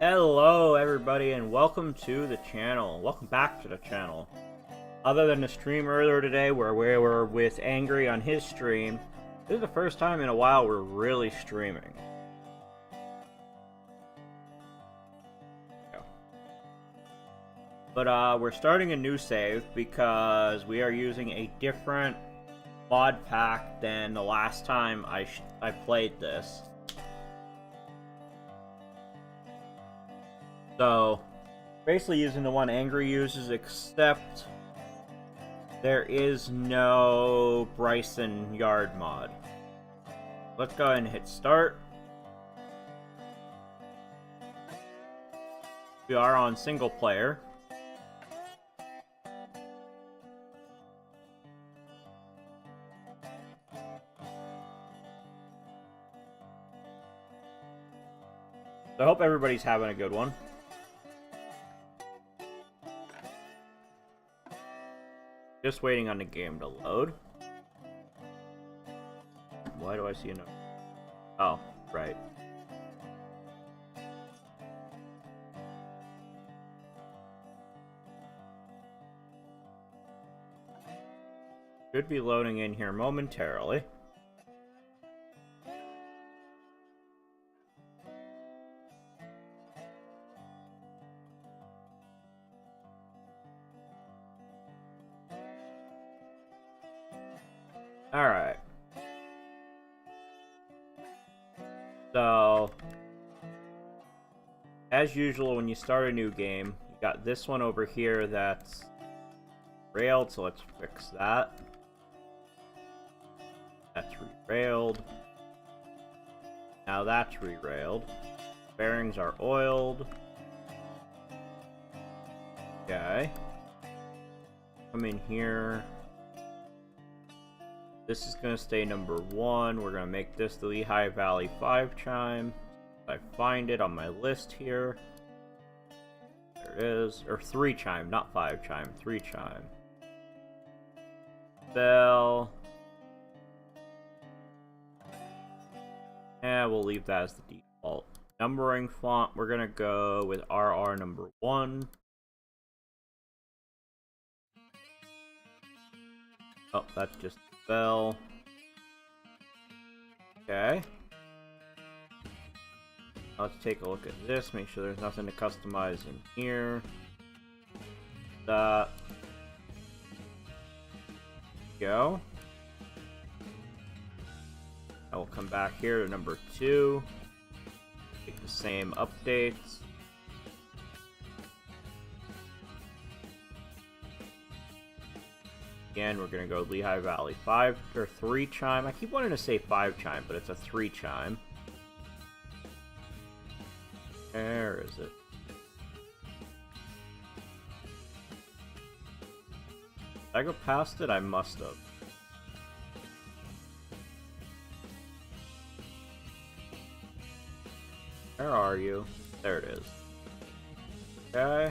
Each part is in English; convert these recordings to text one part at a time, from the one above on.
Hello everybody and welcome to the channel. Welcome back to the channel. Other than the stream earlier today where we were with Angry on his stream, this is the first time in a while we're really streaming. But we're starting a new save because we are using a different mod pack than the last time I played this. So, basically using the one Angry uses, except there is no Bryson Yard mod. Let's go ahead and hit start. We are on single player. So I hope everybody's having a good one. Just waiting on the game to load. Why do I see another? Oh, right. Should be loading in here momentarily. Alright. So, as usual, when you start a new game, you got this one over here that's railed, so let's fix that. That's re-railed. Now that's re-railed. Bearings are oiled. Okay. Come in here. This is going to stay number 1. We're going to make this the Lehigh Valley 5 chime. I find it on my list here. There it is. Or 3 chime, not 5 chime. 3 chime. Bell. And we'll leave that as the default. Numbering font, we're going to go with RR number 1. Oh, that's just bell. Okay. Let's take a look at this, make sure there's nothing to customize in here. That. Go. I will come back here to number 2. Make the same updates. Again, we're going to go Lehigh Valley 5 or 3 chime. I keep wanting to say 5 chime, but it's a 3 chime. Where is it? Did I go past it? I must have. Where are you? There it is. Okay.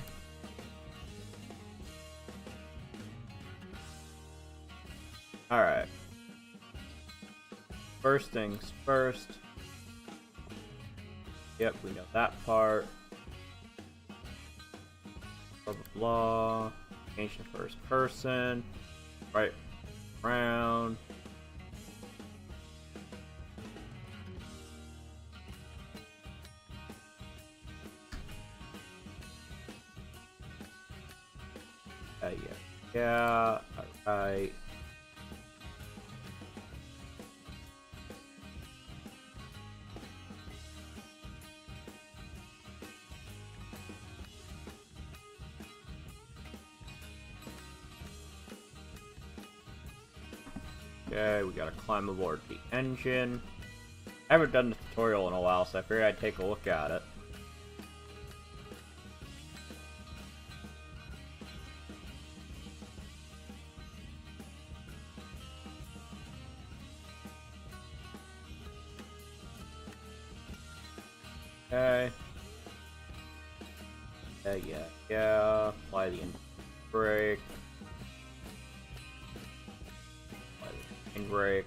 Alright. First things first. Yep, we know that part. Blah blah blah. Change to first person. Right round. Yeah. Alright. Okay, we gotta climb aboard the engine. I haven't done the tutorial in a while, so I figured I'd take a look at it. Okay. Yeah. Apply the engine brake. Brake.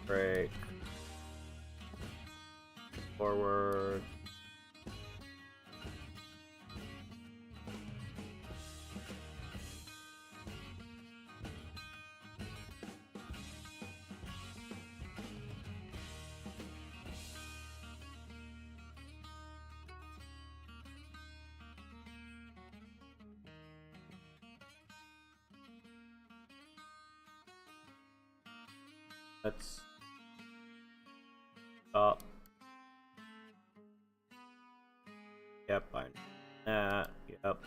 Brake. Forward. Let's stop. Yep, I know that. Yep.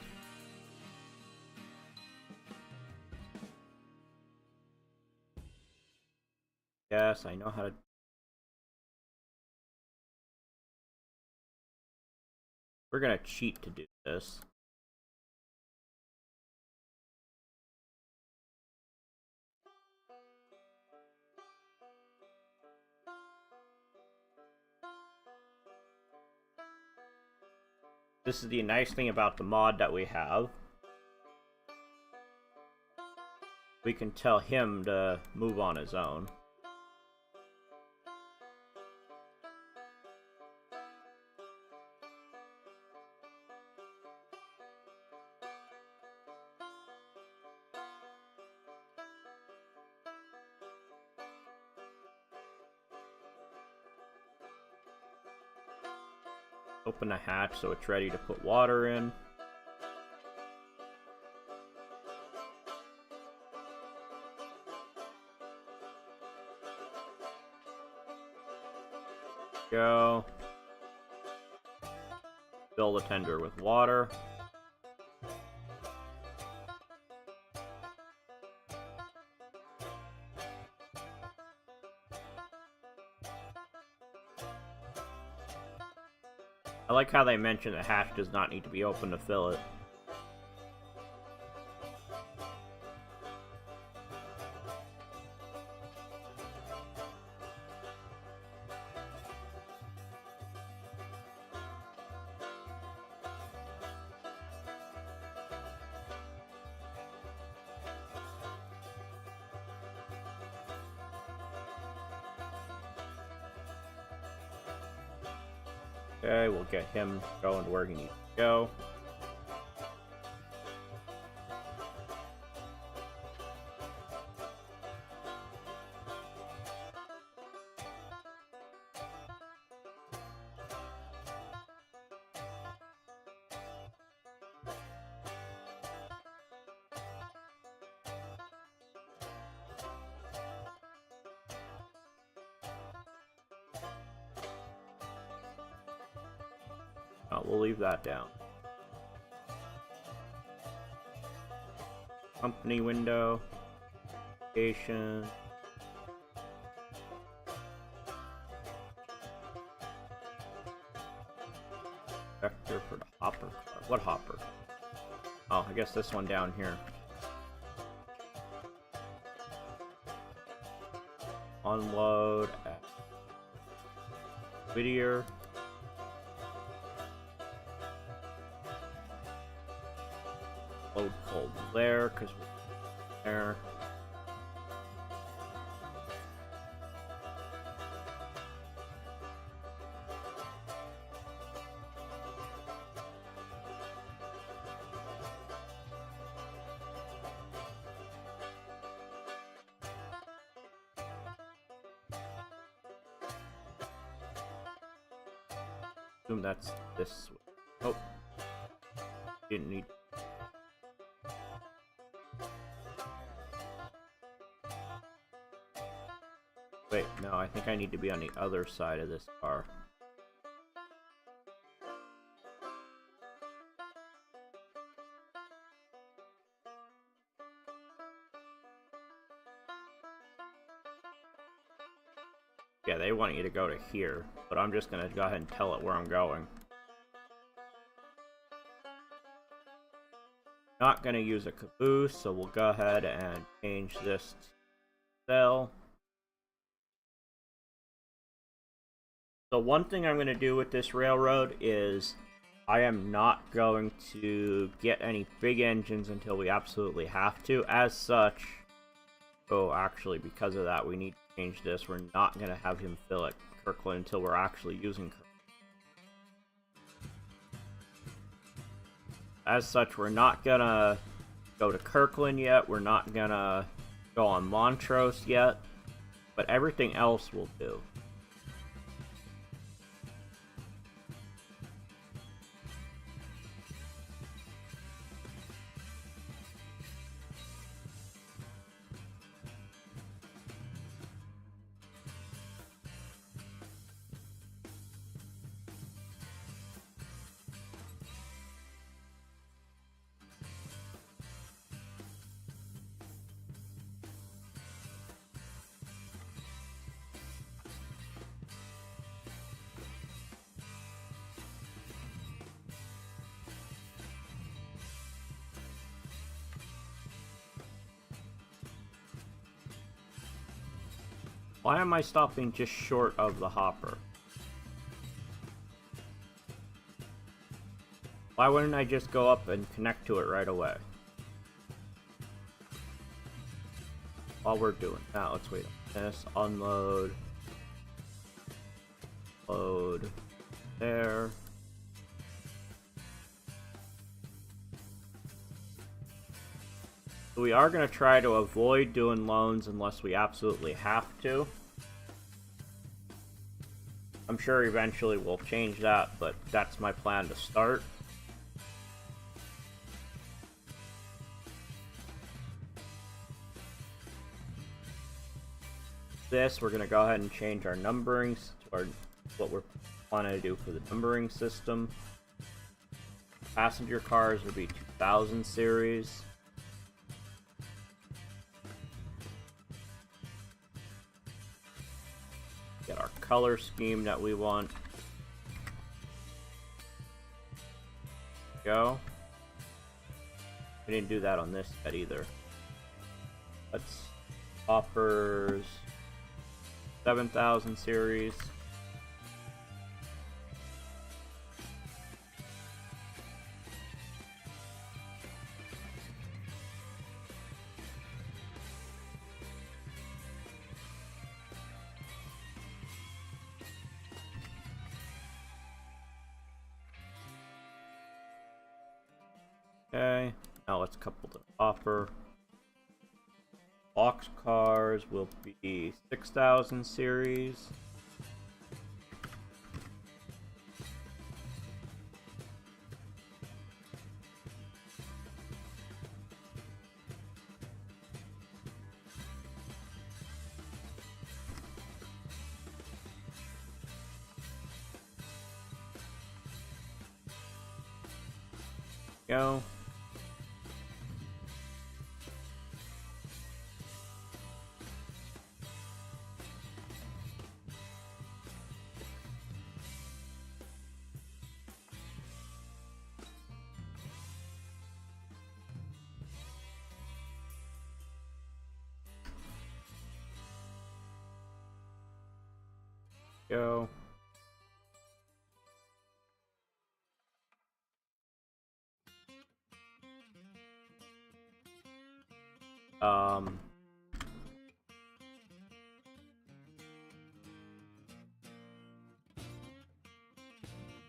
Yes, I know how to. We're gonna cheat to do this. This is the nice thing about the mod that we have. We can tell him to move on his own. Open the hatch so it's ready to put water in. Go. Fill the tender with water. I like how they mention the hatch does not need to be open to fill it. Okay, we'll get him going to where he needs to go. We'll leave that down. Company window. Station. Vector for the hopper car. What hopper? Oh, I guess this one down here. Unload at Whittier. Load coal there, because we're there. Assume that's this way. Oh, didn't need. Wait, no, I think I need to be on the other side of this car. Yeah, they want you to go to here, but I'm just gonna go ahead and tell it where I'm going. Not gonna use a caboose, so we'll go ahead and change this to cell. So one thing I'm going to do with this railroad is I am not going to get any big engines until we absolutely have to. As such, oh, actually, because of that, we need to change this. We're not going to have him fill at Kirkland until we're actually using Kirkland. as such, we're not gonna go to Kirkland yet. We're not gonna go on Montrose yet. But everything else will do. Why am I stopping just short of the hopper? Why wouldn't I just go up and connect to it right away? While we're doing that, let's wait on this. Unload. Load. There. We are going to try to avoid doing loans unless we absolutely have to. I'm sure eventually we'll change that, but that's my plan to start. This, we're going to go ahead and change our numberings to our, what we're planning to do for the numbering system. Passenger cars will be 2000 series. Get our color scheme that we want. Go. We didn't do that on this yet either. Let's hoppers 7000 series. Okay, now let's couple the hopper. Boxcars will be 6000 series. Go. Go.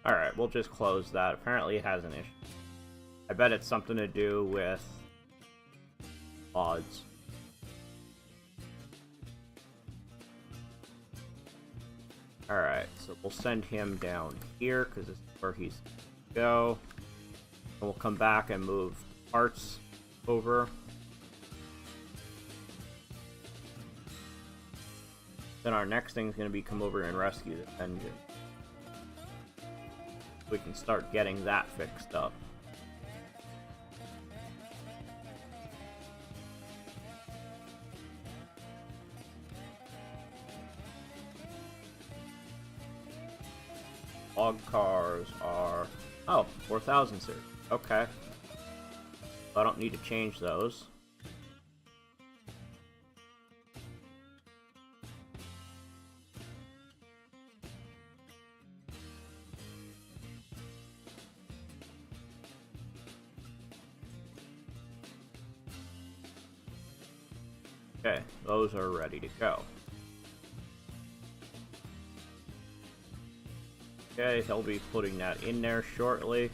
Alright, we'll just close that. Apparently it has an issue. I bet it's something to do with odds. Alright, so we'll send him down here, because this is where he's going to go. And we'll come back and move parts over. Then our next thing is going to be come over and rescue this engine. We can start getting that fixed up. Log cars are... oh, 4000 series. Okay. I don't need to change those. Okay, those are ready to go. Okay, he'll be putting that in there shortly.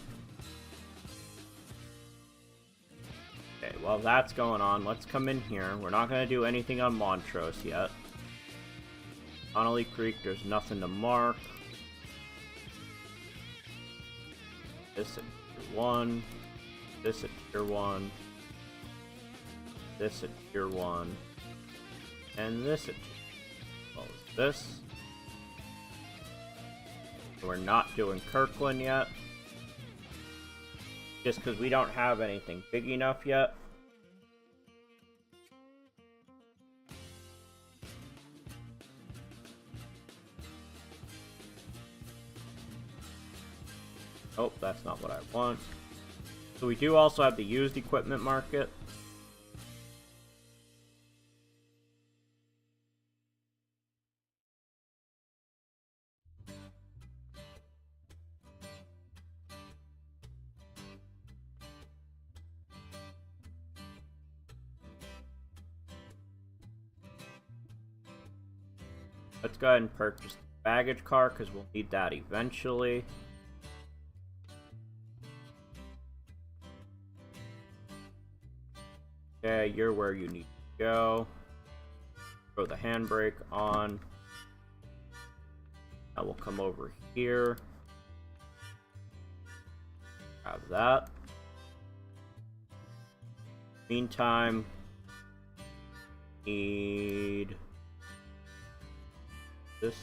while that's going on, let's come in here. We're not going to do anything on Montrose yet. Connolly Creek, there's nothing to mark. This at tier 1. This at tier 1. This at tier 1. And this at tier 1. Well, this. We're not doing Kirkland yet. Just because we don't have anything big enough yet. Oh, that's not what I want. So we do also have the used equipment market. Let's go ahead and purchase the baggage car because we'll need that eventually. Okay, you're where you need to go. Throw the handbrake on. Now we'll come over here. Grab that. Meantime, need this.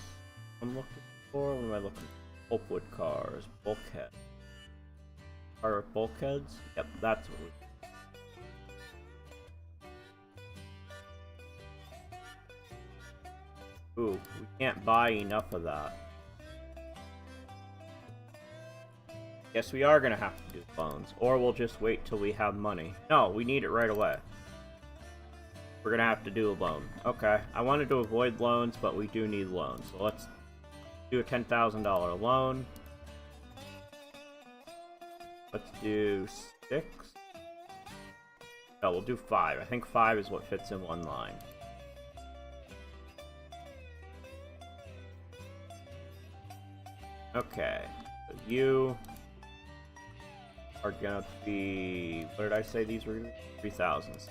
I'm looking for. What am I looking for? Pulpwood cars. Bulkhead. Are bulkheads? Yep, that's what we. Ooh, we can't buy enough of that. Guess we are gonna have to do loans, or we'll just wait till we have money. No, we need it right away. We're gonna have to do a loan. Okay, I wanted to avoid loans, but we do need loans. So let's do a $10,000 loan. Let's do 6. No, we'll do 5. I think 5 is what fits in one line. Okay, so you are gonna be, what did I say these were? 3,000s.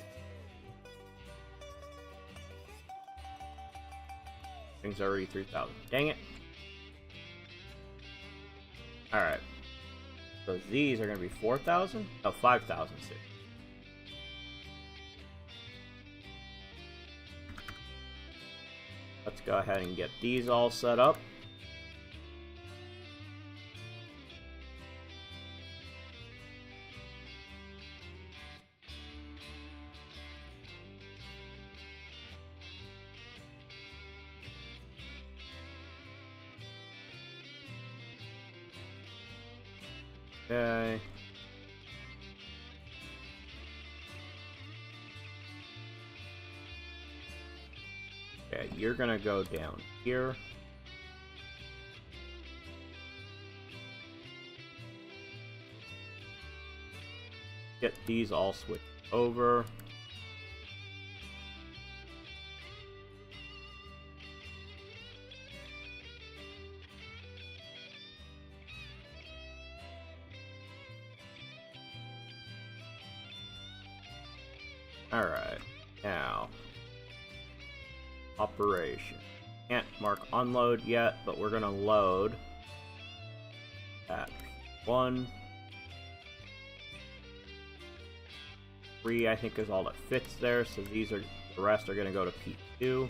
Things already 3,000. Dang it. Alright. So these are gonna be 4,000? No, 5,000. Let's go ahead and get these all set up. Okay. Okay, you're gonna go down here. Get these all switched over. Alright, now, operation. Can't mark unload yet, but we're gonna load at 1. 3, I think, is all that fits there, so these are, the rest are gonna go to P2.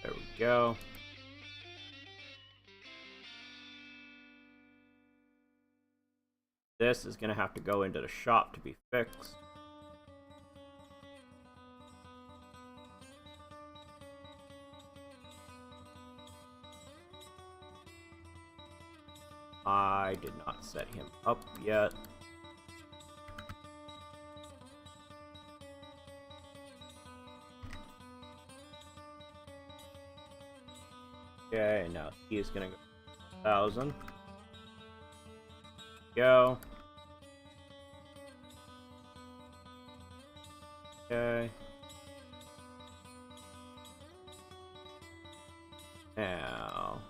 There we go. This is going to have to go into the shop to be fixed. I did not set him up yet. Okay, now he is gonna go 1,000. Go. Okay. Now,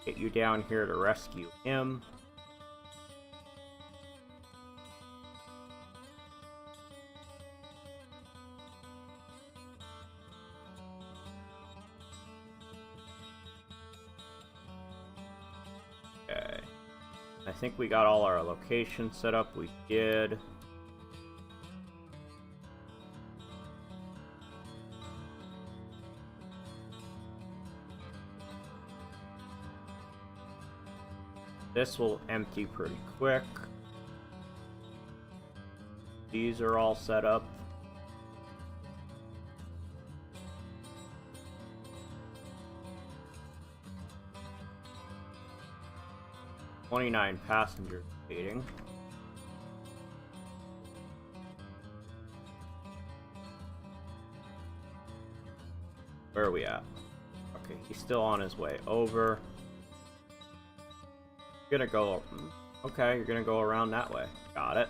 get you down here to rescue him. Okay. I think we got all our locations set up. We did. This will empty pretty quick. These are all set up. "29 passengers waiting." Where are we at? Okay, he's still on his way over. You're gonna go... Okay, you're gonna go around that way. Got it.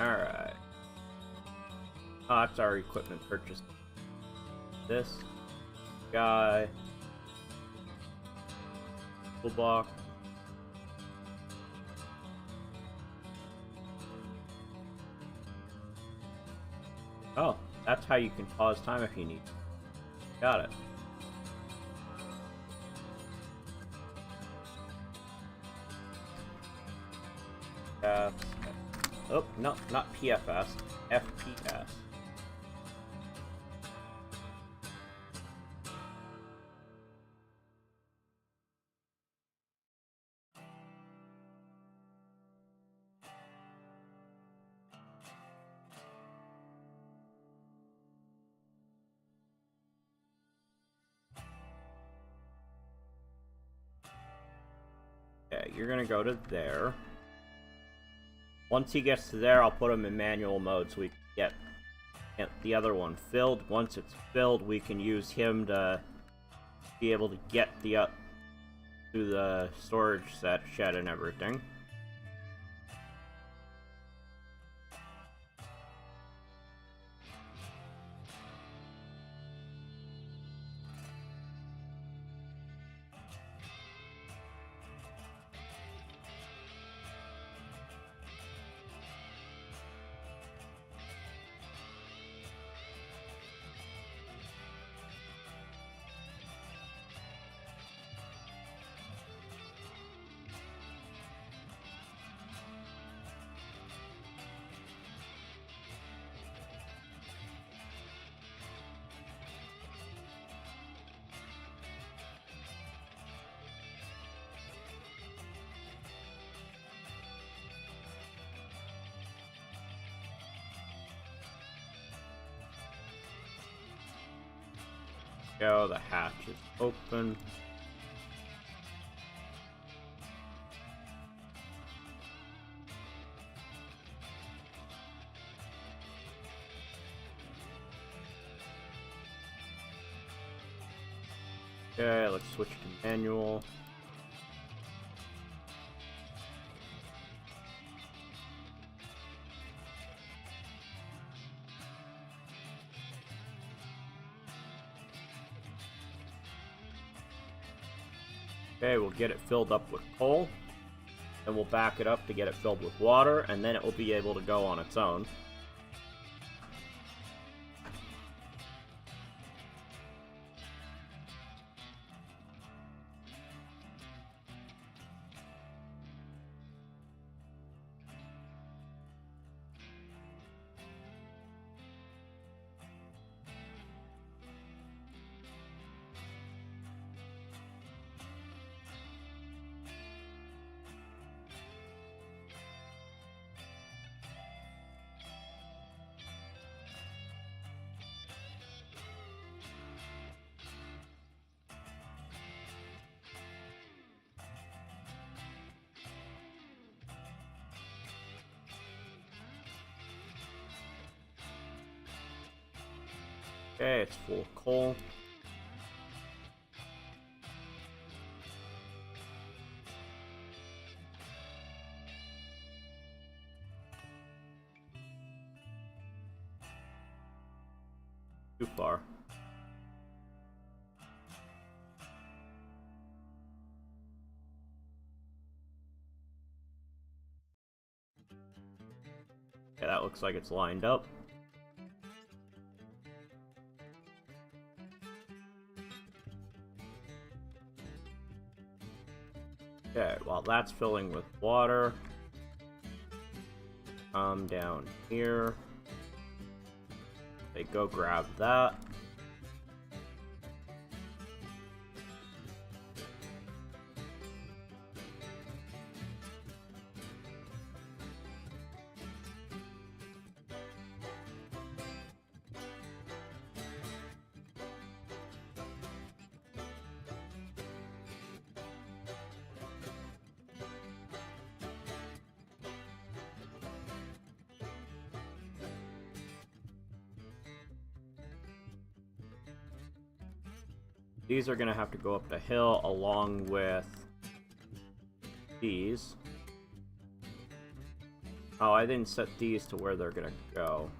Alright. Oh, that's our equipment purchase. This guy. Toolbox. Oh, that's how you can pause time if you need. Got it. Oh, no, not PFS. FPS. Okay, you're gonna go to there. Once he gets to there, I'll put him in manual mode so we can get the other one filled. Once it's filled, we can use him to be able to get to the storage shed and everything. Go, the hatch is open. Okay, let's switch to manual. Okay, we'll get it filled up with coal, and we'll back it up to get it filled with water, and then it will be able to go on its own. Okay, it's full of coal. Too far. Yeah, that looks like it's lined up. Okay, while that's filling with water, come down here. They go grab that. These are gonna have to go up the hill along with these. Oh, I didn't set these to where they're gonna go.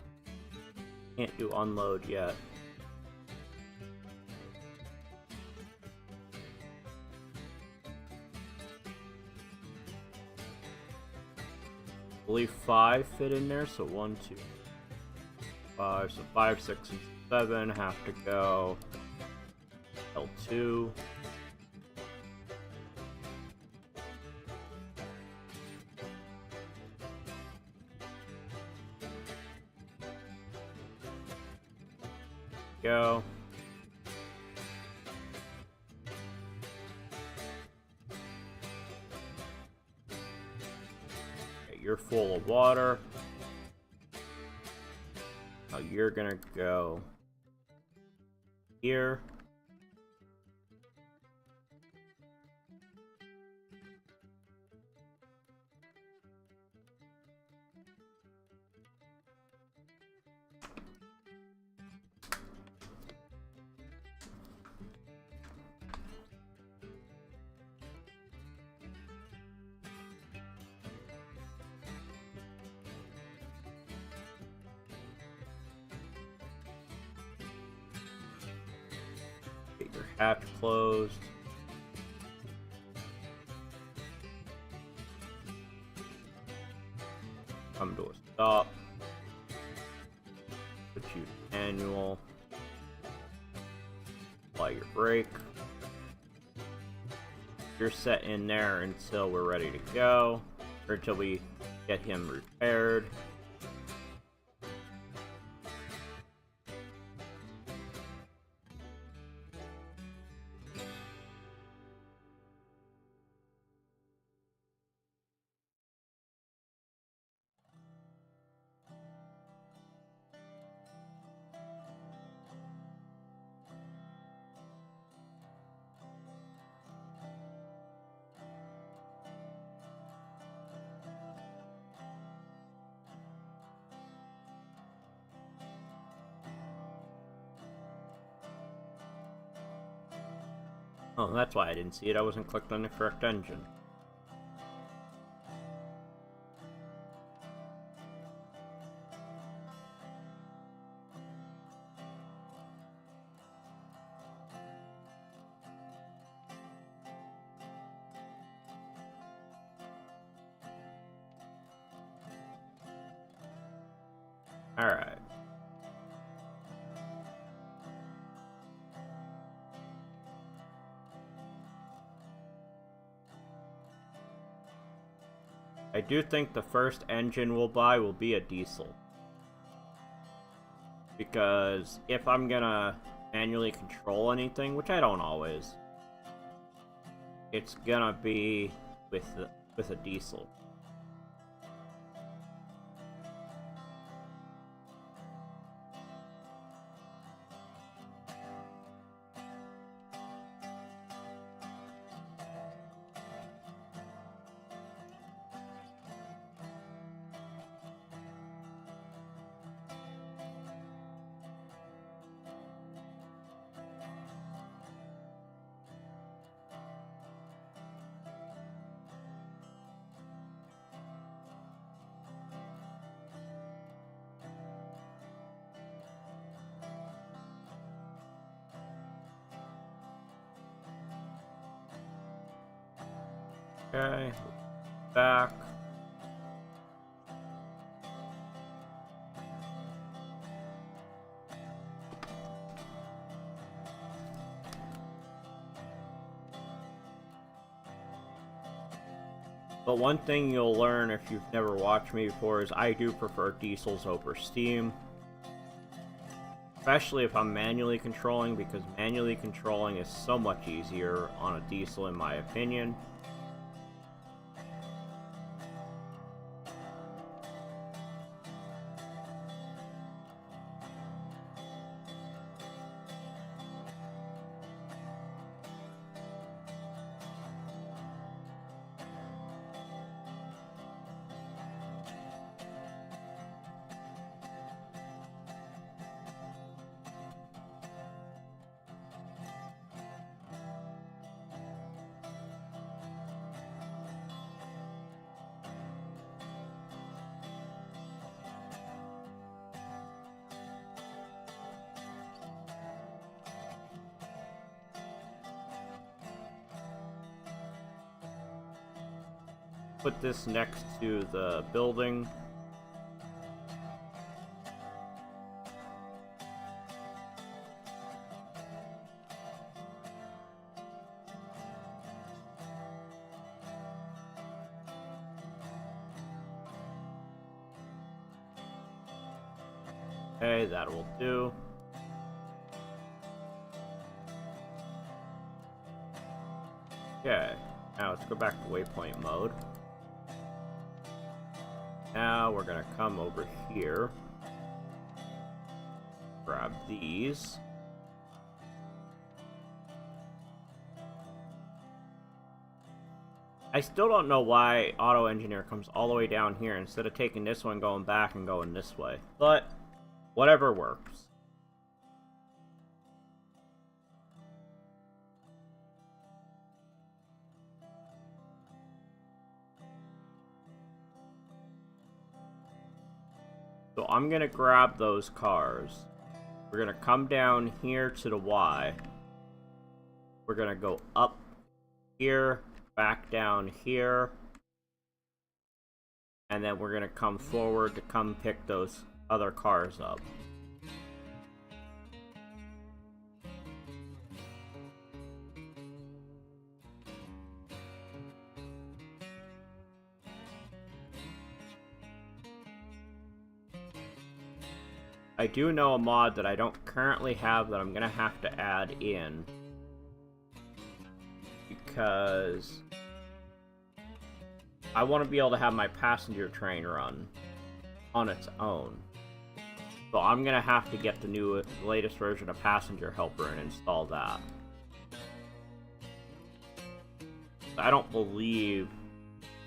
Can't do unload yet. I believe 5 fit in there, so 1, 2, 5. So 5, 6, and 7 have to go L2. Go. Okay, you're full of water. Now you're gonna go here. Get your hatch closed. Come to a stop. Put you to manual. Apply your brake. You're set in there until we're ready to go, or until we get him repaired. Oh, that's why I didn't see it. I wasn't clicked on the correct engine. Alright. I do think the first engine we'll buy will be a diesel. Because if I'm gonna manually control anything, which I don't always, it's gonna be with a diesel. Okay, back. But one thing you'll learn if you've never watched me before is I do prefer diesels over steam. Especially if I'm manually controlling, because manually controlling is so much easier on a diesel in my opinion. Put this next to the building. Okay, that will do. Okay, now let's go back to waypoint mode. Now we're gonna come over here, grab these. I still don't know why Auto Engineer comes all the way down here instead of taking this one, going back and going this way, but whatever works. So I'm gonna grab those cars. We're gonna come down here to the Y. We're gonna go up here, back down here, and then we're gonna come forward to come pick those other cars up. I do know a mod that I don't currently have that I'm gonna have to add in, because I want to be able to have my passenger train run on its own. So I'm gonna have to get the latest version of Passenger Helper and install that. I don't believe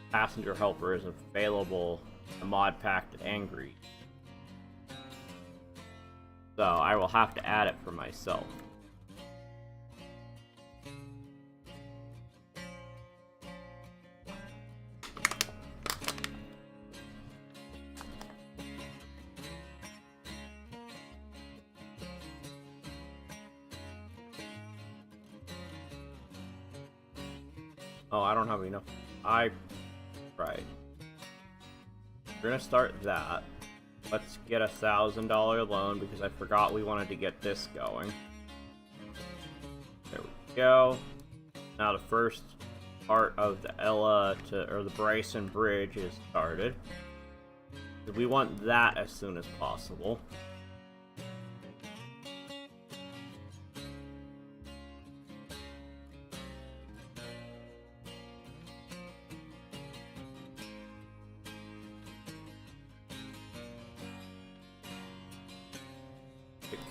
Passenger Helper is available in the mod pack at Angry. So I will have to add it for myself. Oh, I don't have enough. Right. We're gonna start that. Let's get a $1,000 loan because I forgot we wanted to get this going. There we go. Now the first part of the the Bryson Bridge is started. We want that as soon as possible.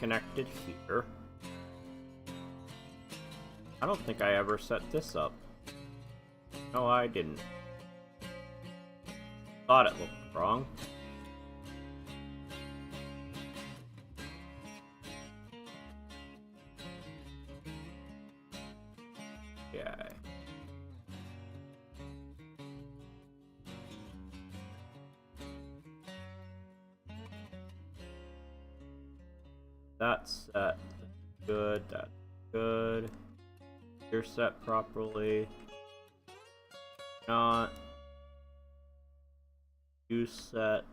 Connected here. I don't think I ever set this up. No, I didn't. Thought it looked wrong. Yeah. That's set. Good. That's good. You're set properly. Not. Use set.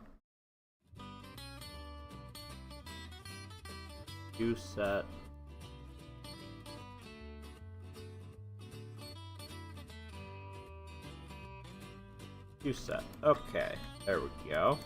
Use set. Use set. Okay, there we go.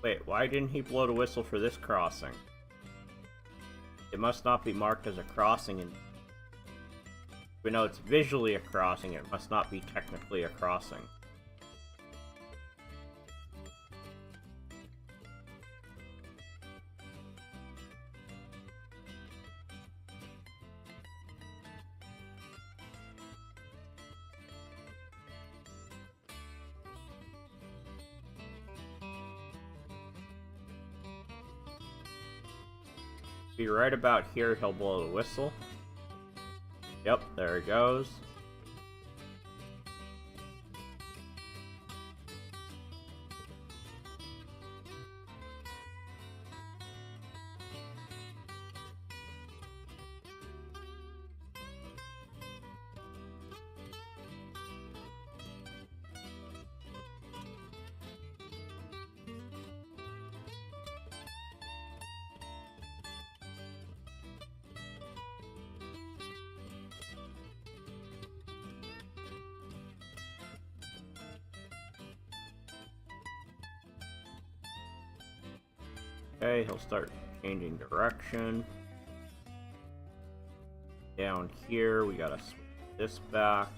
Wait, why didn't he blow the whistle for this crossing? It must not be marked as a crossing, and we know it's visually a crossing, it must not be technically a crossing. Be right about here, he'll blow the whistle. Yep, there it goes. Okay, he'll start changing direction. Down here, we gotta switch this back.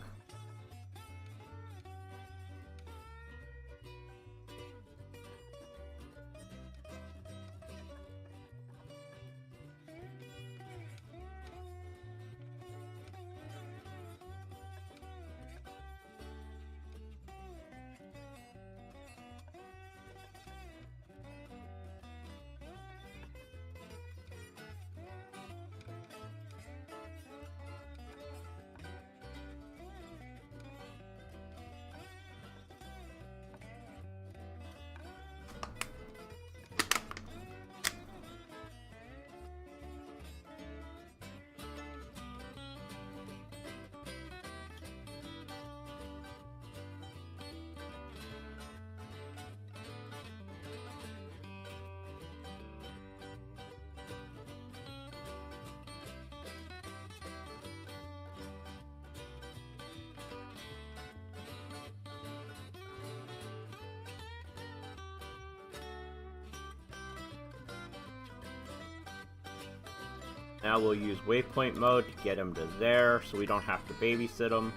Now we'll use waypoint mode to get him to there, so we don't have to babysit him.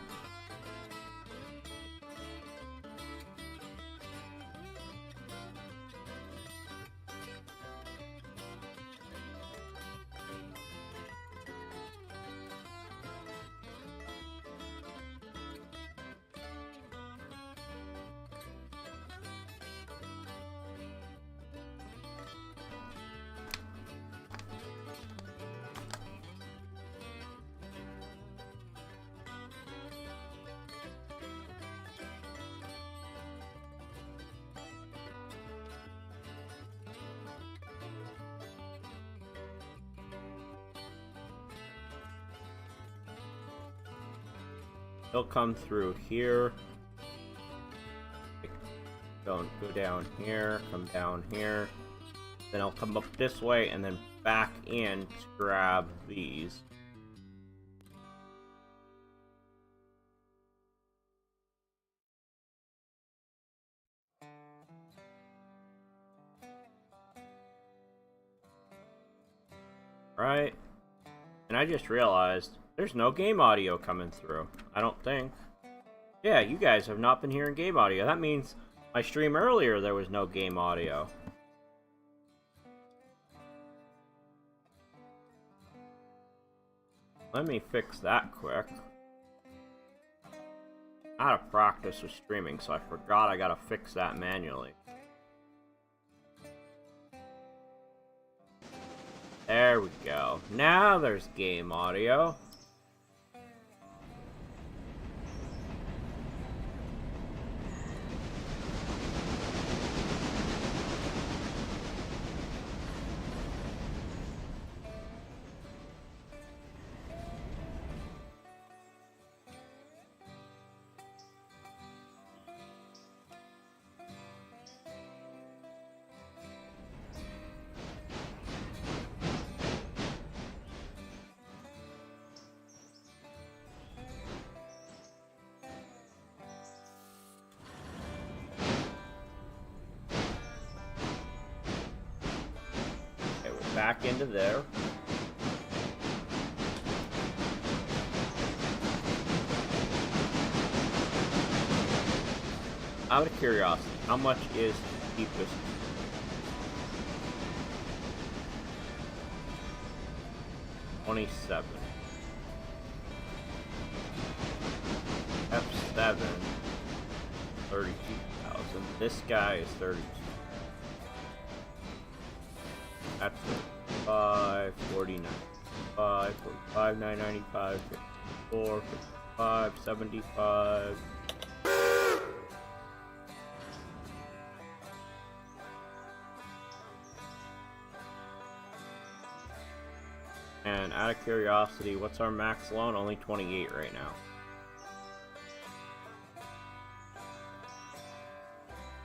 He'll come through here. Go down here, come down here. Then I'll come up this way and then back in to grab these. Right? And I just realized there's no game audio coming through. I don't think. Yeah, you guys have not been hearing game audio. That means my stream earlier there was no game audio. Let me fix that quick. Out of practice with streaming, so I forgot I gotta fix that manually. There we go. Now there's game audio. Back into there. Out of curiosity, how much is the cheapest? $27. F7. 32,000. This guy is 32. That's 5, 49, 5, 45, 995, 54, 55, 75. And out of curiosity, what's our max loan? Only 28 right now.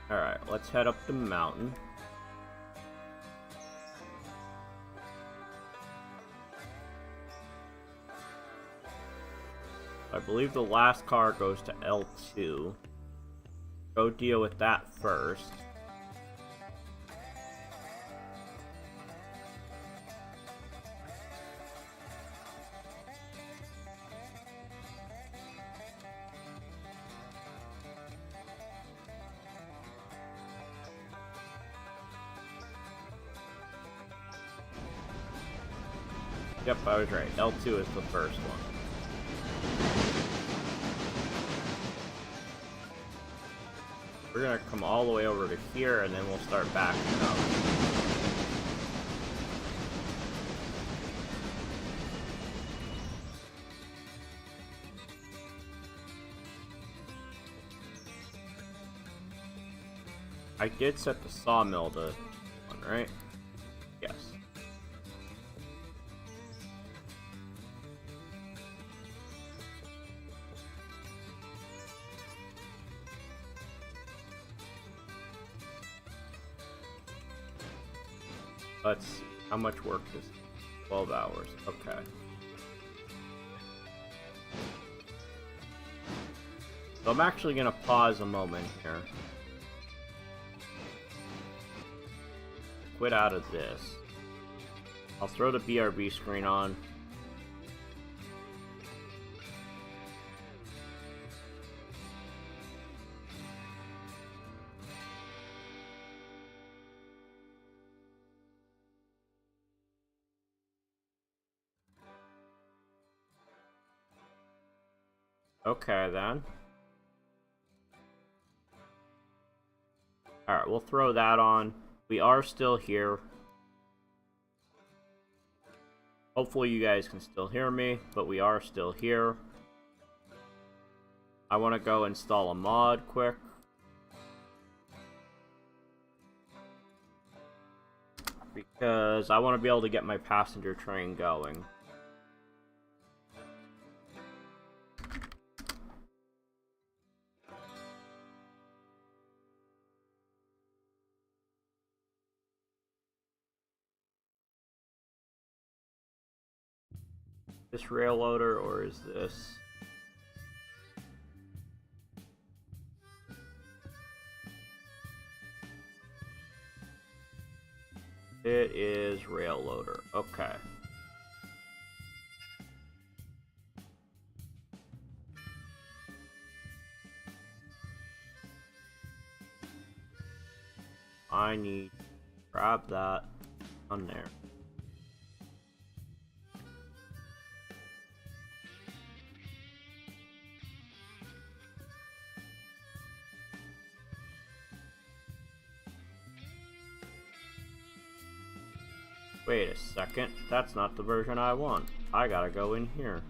Alright, let's head up the mountain. I believe the last car goes to L2. Go deal with that first. Yep, I was right. L2 is the first one. We're gonna come all the way over to here, and then we'll start backing up. I did set the sawmill to one, right? Yes. Let's see. How much work is 12 hours? Okay. So I'm actually going to pause a moment here. Quit out of this. I'll throw the BRB screen on. Okay, then. Alright, we'll throw that on. We are still here. Hopefully you guys can still hear me, but we are still here. I want to go install a mod quick. Because I want to be able to get my passenger train going. This rail loader, or is this? It is rail loader. Okay. I need to grab that on there. Wait a second, that's not the version I want. I gotta go in here.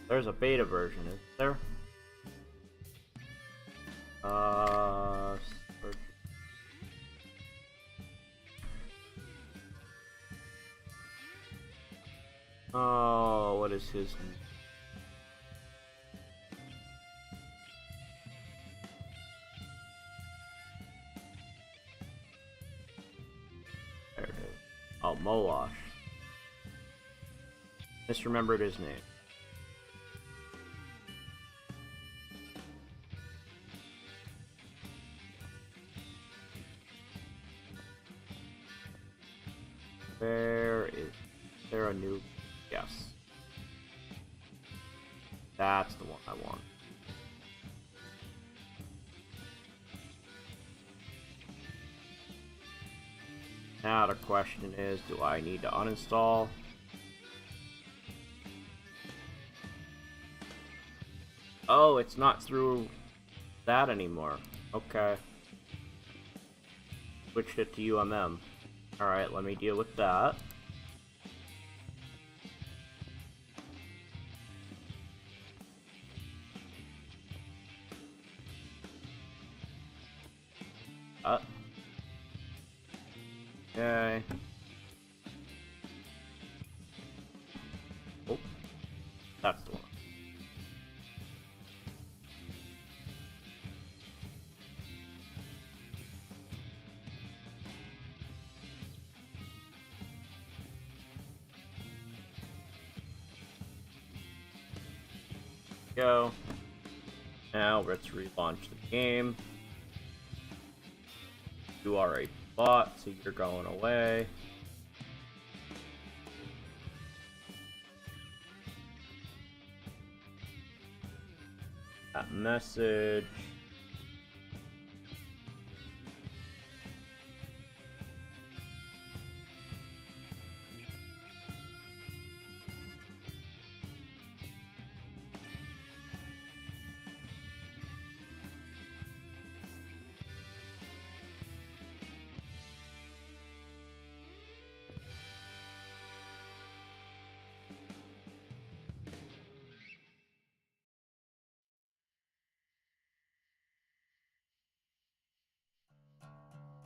There's a beta version, is there? Search. Oh, what is his name? There it is. Oh, Molosh. Misremembered his name. Is there a new? Yes. That's the one I want. Now the question is, do I need to uninstall? Oh, it's not through that anymore. Okay. Switched it to UMM. Alright, let me deal with that. Okay. Oh, that's the one. Go. Now let's relaunch the game. You are a bot, so you're going away. That message.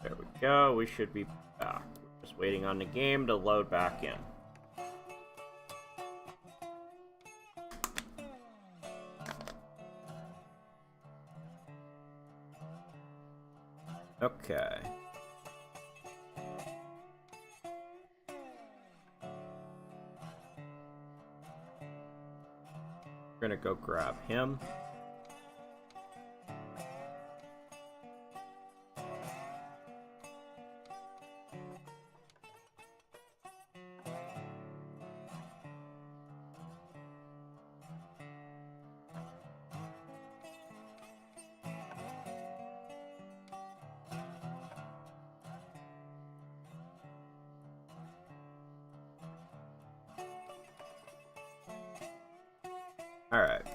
There we go, we should be back. We're just waiting on the game to load back in. Okay. We're gonna go grab him. Alright.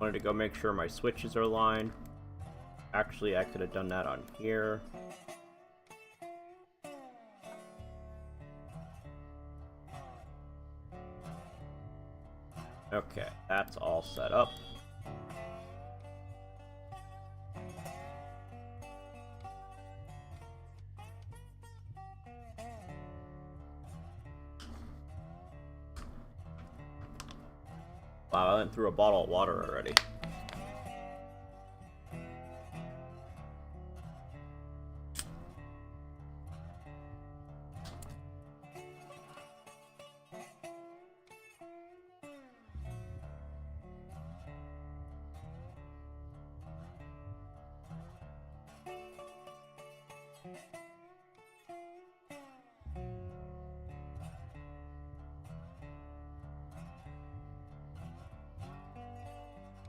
Wanted to go make sure my switches are aligned. Actually, I could have done that on here. Okay, that's all set up. Wow, I went through a bottle of water already.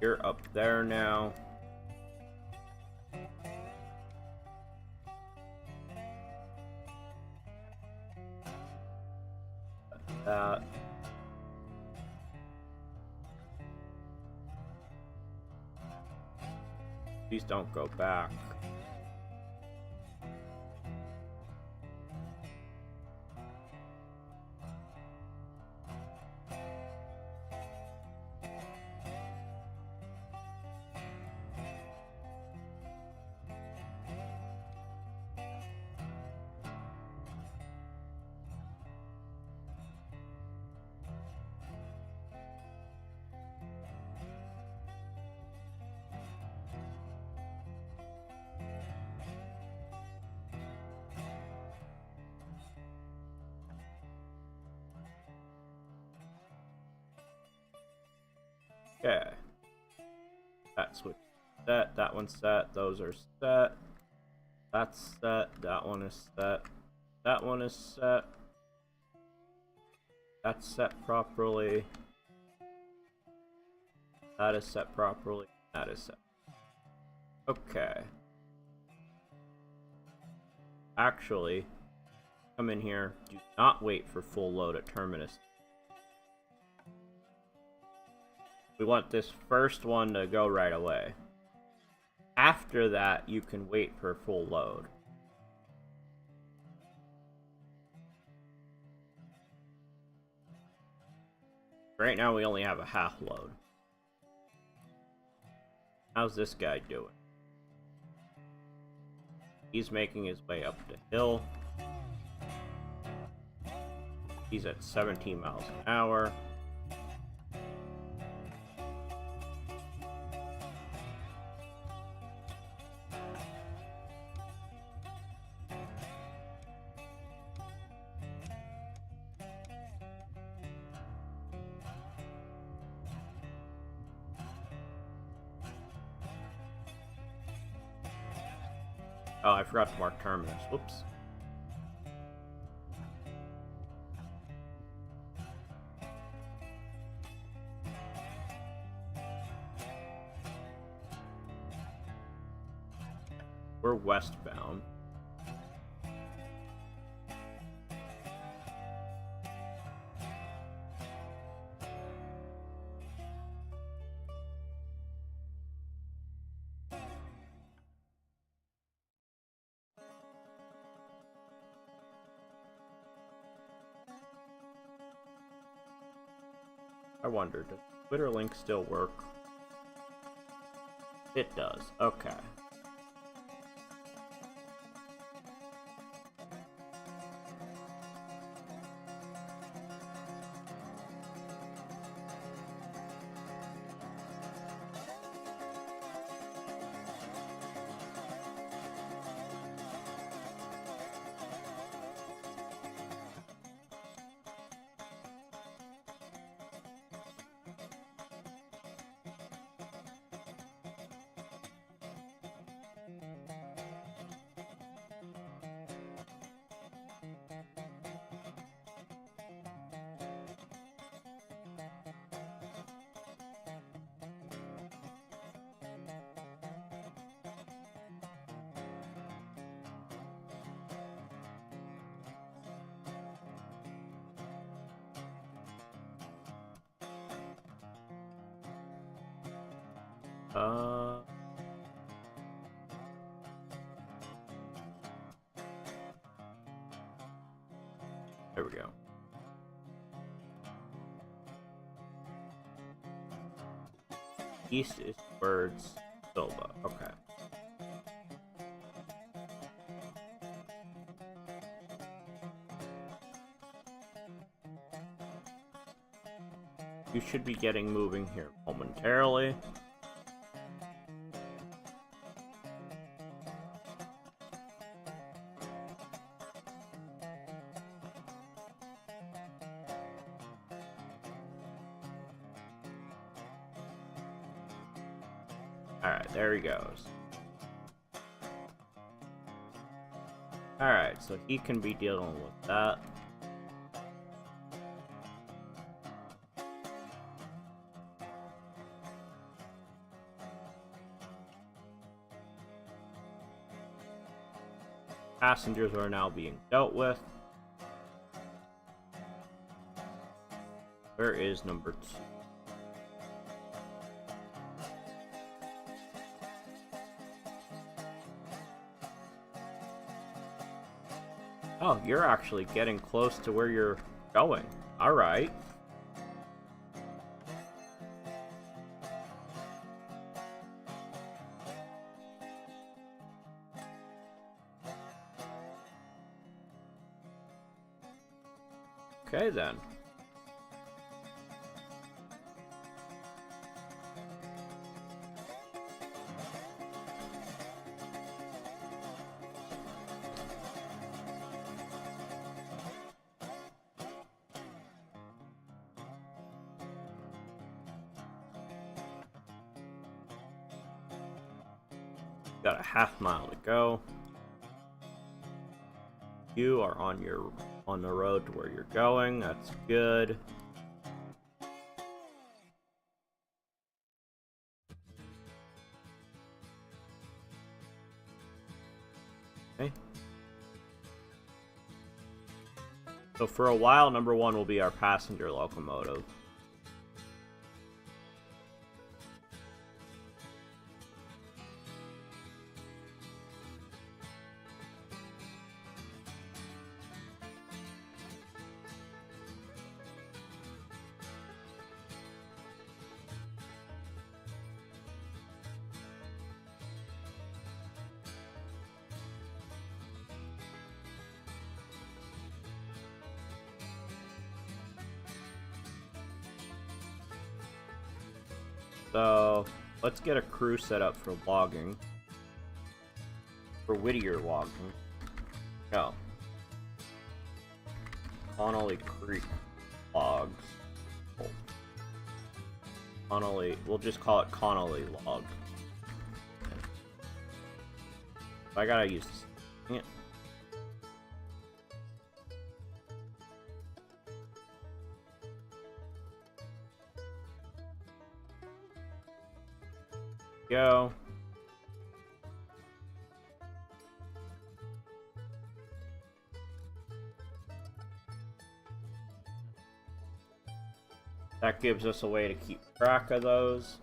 You're up there now. That. Please don't go back. Okay. That switch set, that one's set, those are set. That's set, that one is set. That one is set. That's set properly. That is set properly. That is set. Okay. Actually, come in here. Do not wait for full load at terminus. We want this first one to go right away. After that, you can wait for full load. Right now, we only have a half load. How's this guy doing? He's making his way up the hill. He's at 17 miles an hour. Oh, I forgot to mark terminus. Whoops. We're westbound. I wonder, does Twitter link still work? It does. Okay. There we go. East is towards Silva. Okay. You should be getting moving here momentarily. Alright, there he goes. Alright, so he can be dealing with that. Passengers are now being dealt with. Where is number 2? Oh, you're actually getting close to where you're going. Alright. Okay, then. Got a half mile to go. You are on the road to where you're going. That's good. Okay. So for a while, number 1 will be our passenger locomotive. So, let's get a crew set up for logging. For Whittier logging. Go. Connolly Creek logs. Oh. Connolly, we'll just call it Connolly log. I gotta use this. Dang it. Go. That gives us a way to keep track of those.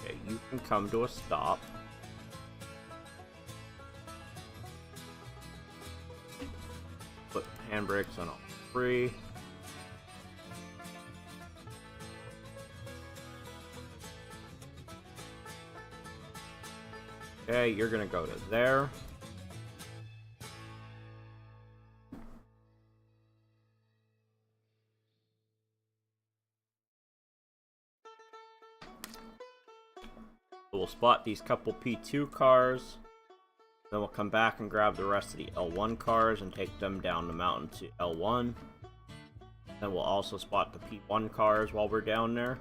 Okay, you can come to a stop. Put handbrakes on all 3. Okay, you're gonna go to there. We'll spot these couple P2 cars. Then we'll come back and grab the rest of the L1 cars and take them down the mountain to L1. Then we'll also spot the P1 cars while we're down there.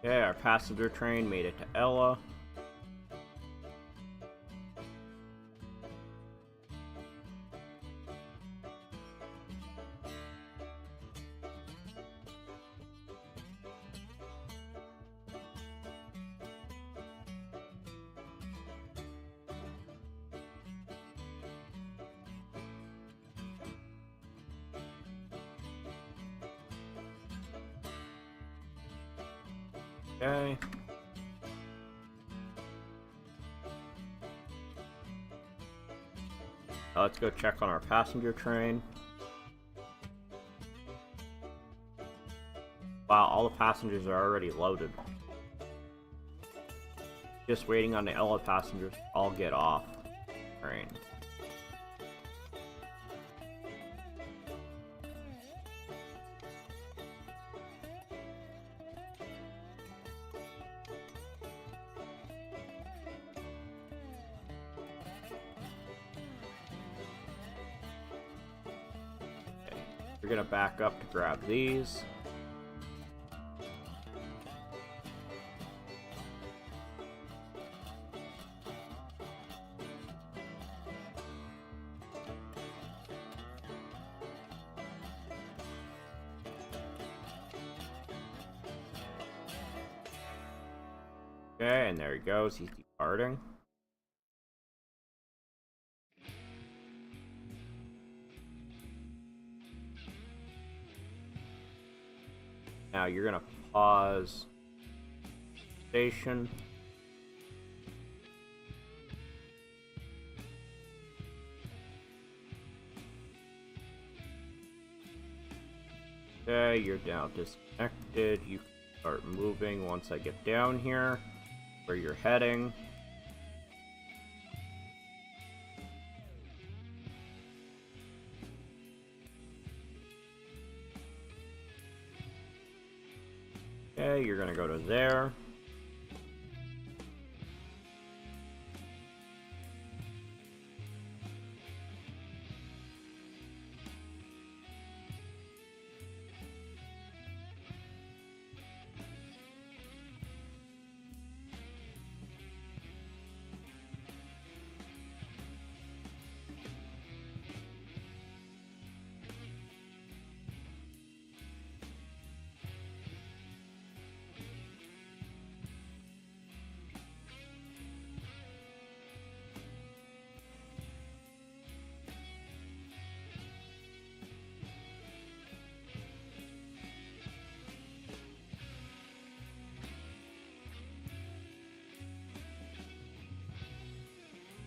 Okay, our passenger train made it to Ella. Okay. Let's go check on our passenger train. Wow, all the passengers are already loaded. Just waiting on the other passengers to all get off the train. We're gonna back up to grab these. Okay, and there he goes. He's departing. Now you're gonna pause station. Okay, you're now disconnected. You can start moving once I get down here where you're heading. Okay, you're gonna go to there.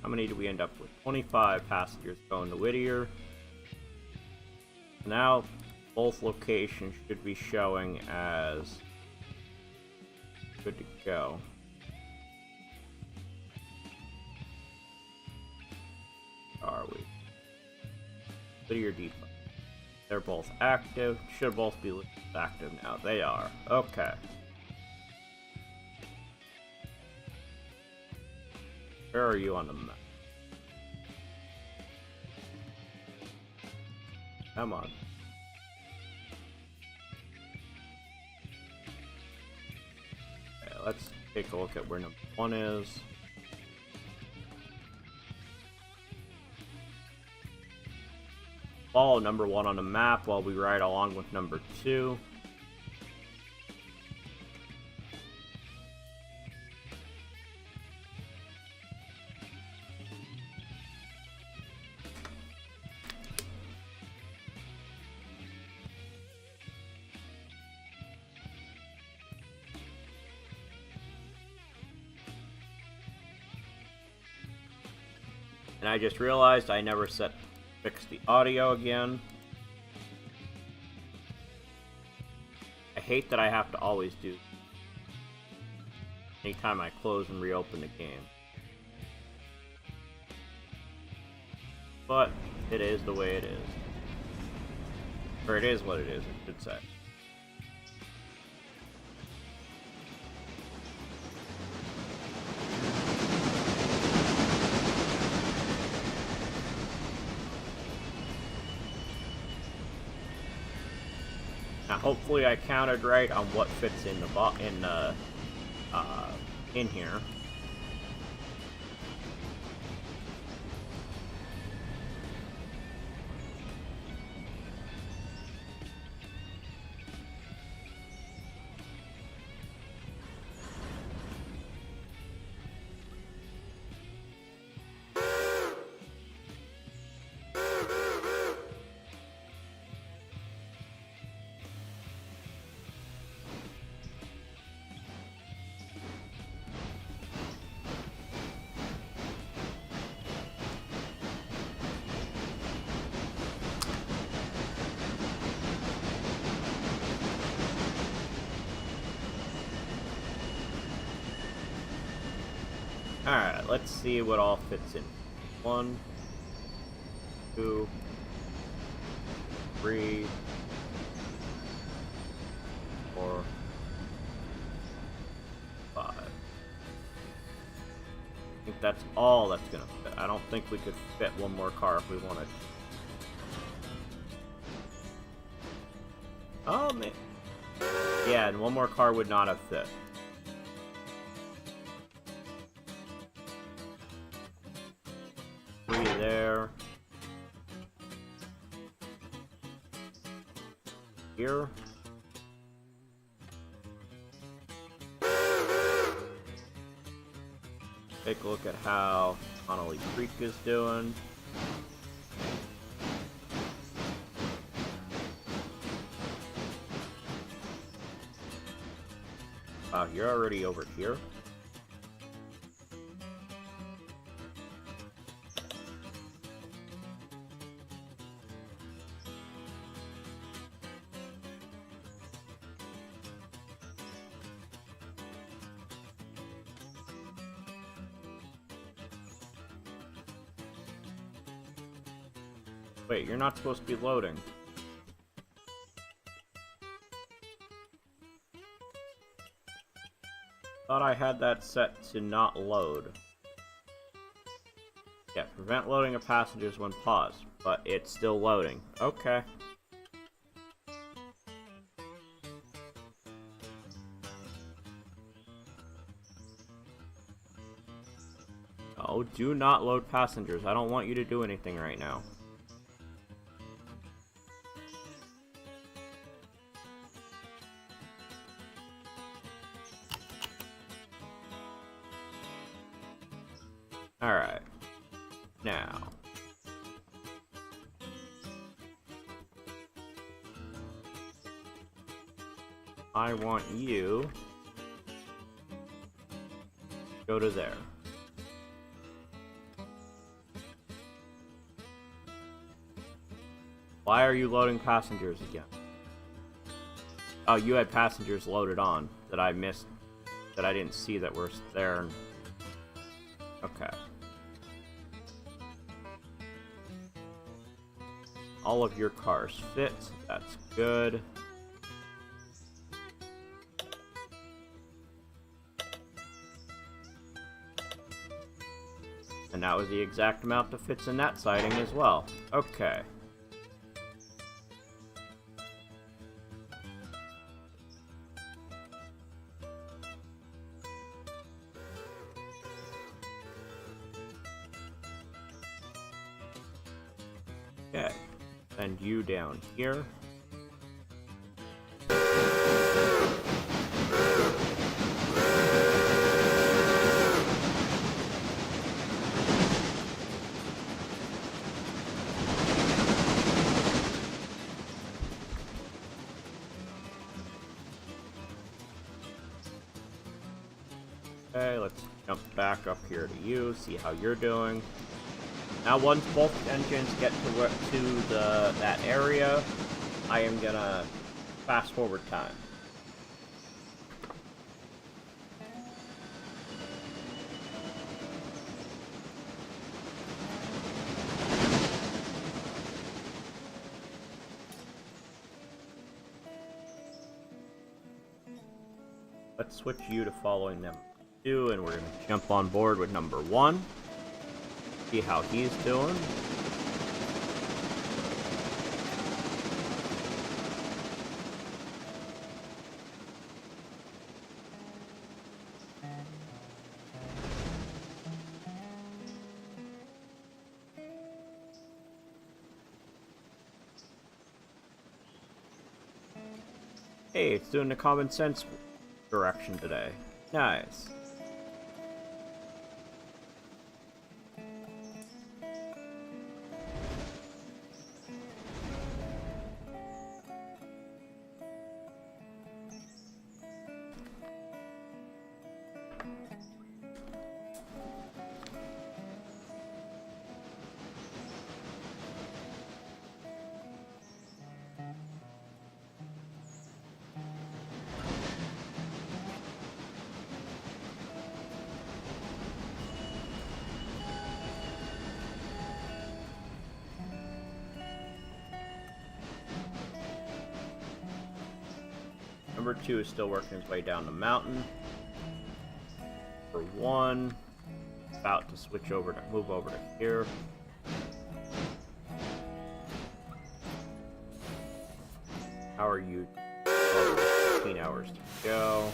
How many do we end up with? 25 passengers going to Whittier. Now, both locations should be showing as good to go. Where are we? Whittier Depot. They're both active. Should both be active now. They are. Okay. Where are you on the map? Come on. Okay, let's take a look at where number 1 is. Follow number 1 on the map while we ride along with number 2. And I just realized I never fixed the audio again. I hate that I have to always do anytime I close and reopen the game. But it is the way it is. Or it is what it is, I should say. Now, hopefully, I counted right on what fits in the in here. Alright, let's see what all fits in. 1, 2, 3, 4, 5. I think that's all that's gonna fit. I don't think we could fit one more car if we wanted. Oh, man. Yeah, and one more car would not have fit. Three there. Here. Take a look at how Connolly Creek is doing. Wow, you're already over here? Wait, you're not supposed to be loading. Thought I had that set to not load. Yeah, prevent loading of passengers when paused, but it's still loading. Okay. Oh, do not load passengers. I don't want you to do anything right now. Alright. Now. I want you to go to there. Why are you loading passengers again? Oh, you had passengers loaded on that I missed, that I didn't see that were there. Okay. All of your cars fit. That's good. And that was the exact amount that fits in that siding as well. Okay. Okay. Send you down here. Okay, let's jump back up here to you, see how you're doing. Now, once both engines get to that area, I am gonna fast forward time. Let's switch you to following them two, and we're gonna jump on board with number 1. See how he's doing. Hey, it's doing the common sense direction today. Nice. Number 2 is still working his way down the mountain. Number 1, about to switch over to move over to here. How are you? 15 hours to go.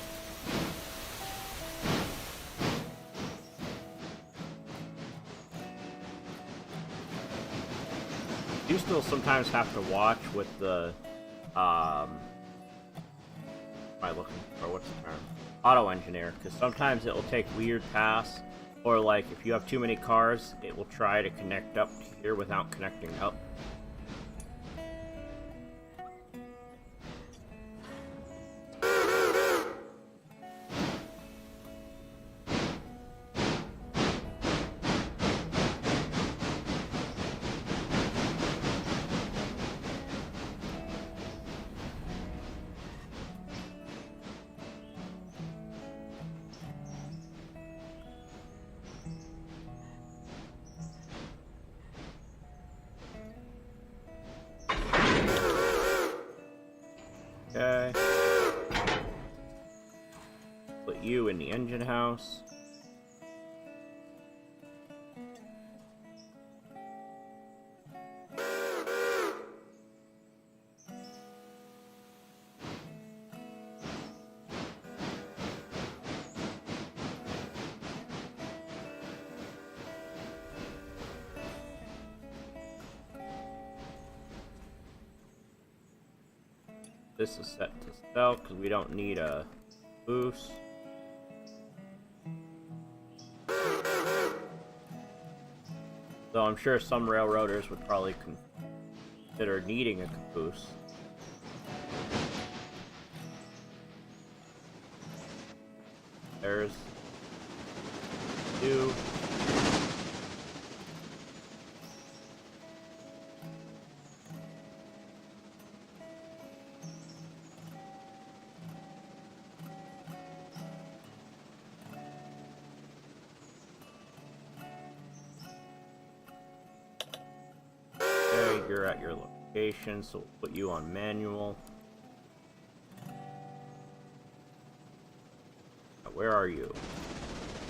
You still sometimes have to watch with the am I looking for, what's the term? Auto engineer, because sometimes it will take weird paths, or like if you have too many cars, it will try to connect up to here without connecting up. Okay. Put you in the engine house. This is set to stealth because we don't need a boost. So I'm sure some railroaders would probably consider needing a caboose. There's 2. You're at your location, so we'll put you on manual. Now, where are you?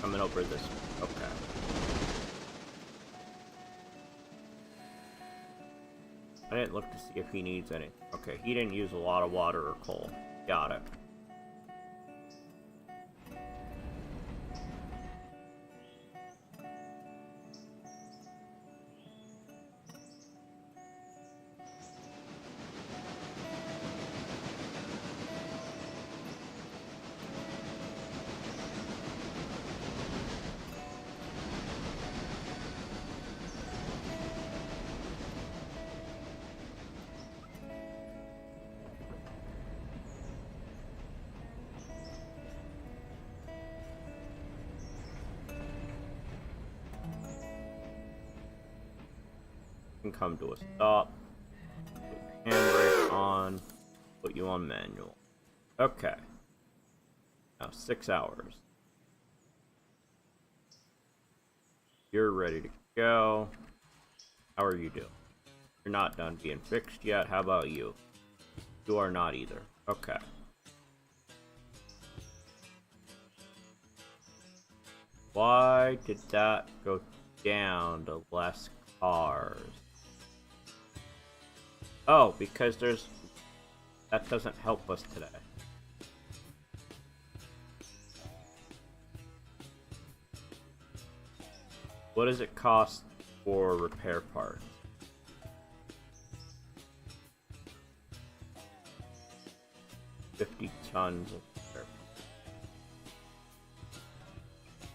Coming over this way. Okay. I didn't look to see if he needs any. Okay, he didn't use a lot of water or coal. Got it. Can come to a stop. Put handbrake on. Put you on manual. Okay. Now 6 hours. You're ready to go. How are you doing? You're not done being fixed yet. How about you? You are not either. Okay. Why did that go down to less cars? Oh, because that doesn't help us today. What does it cost for repair parts? $50 tons of repair parts.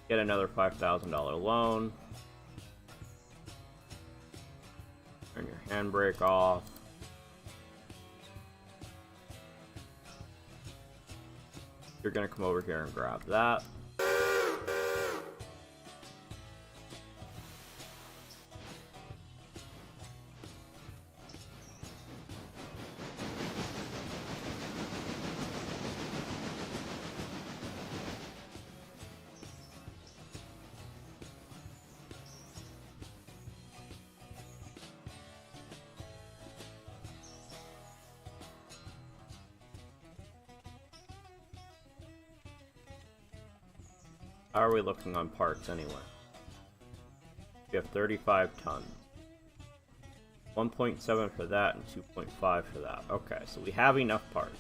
Get another $5,000 loan. Turn your handbrake off. You're gonna come over here and grab that. How are we looking on parts anyway? We have 35 tons. 1.7 for that and 2.5 for that. Okay, so we have enough parts.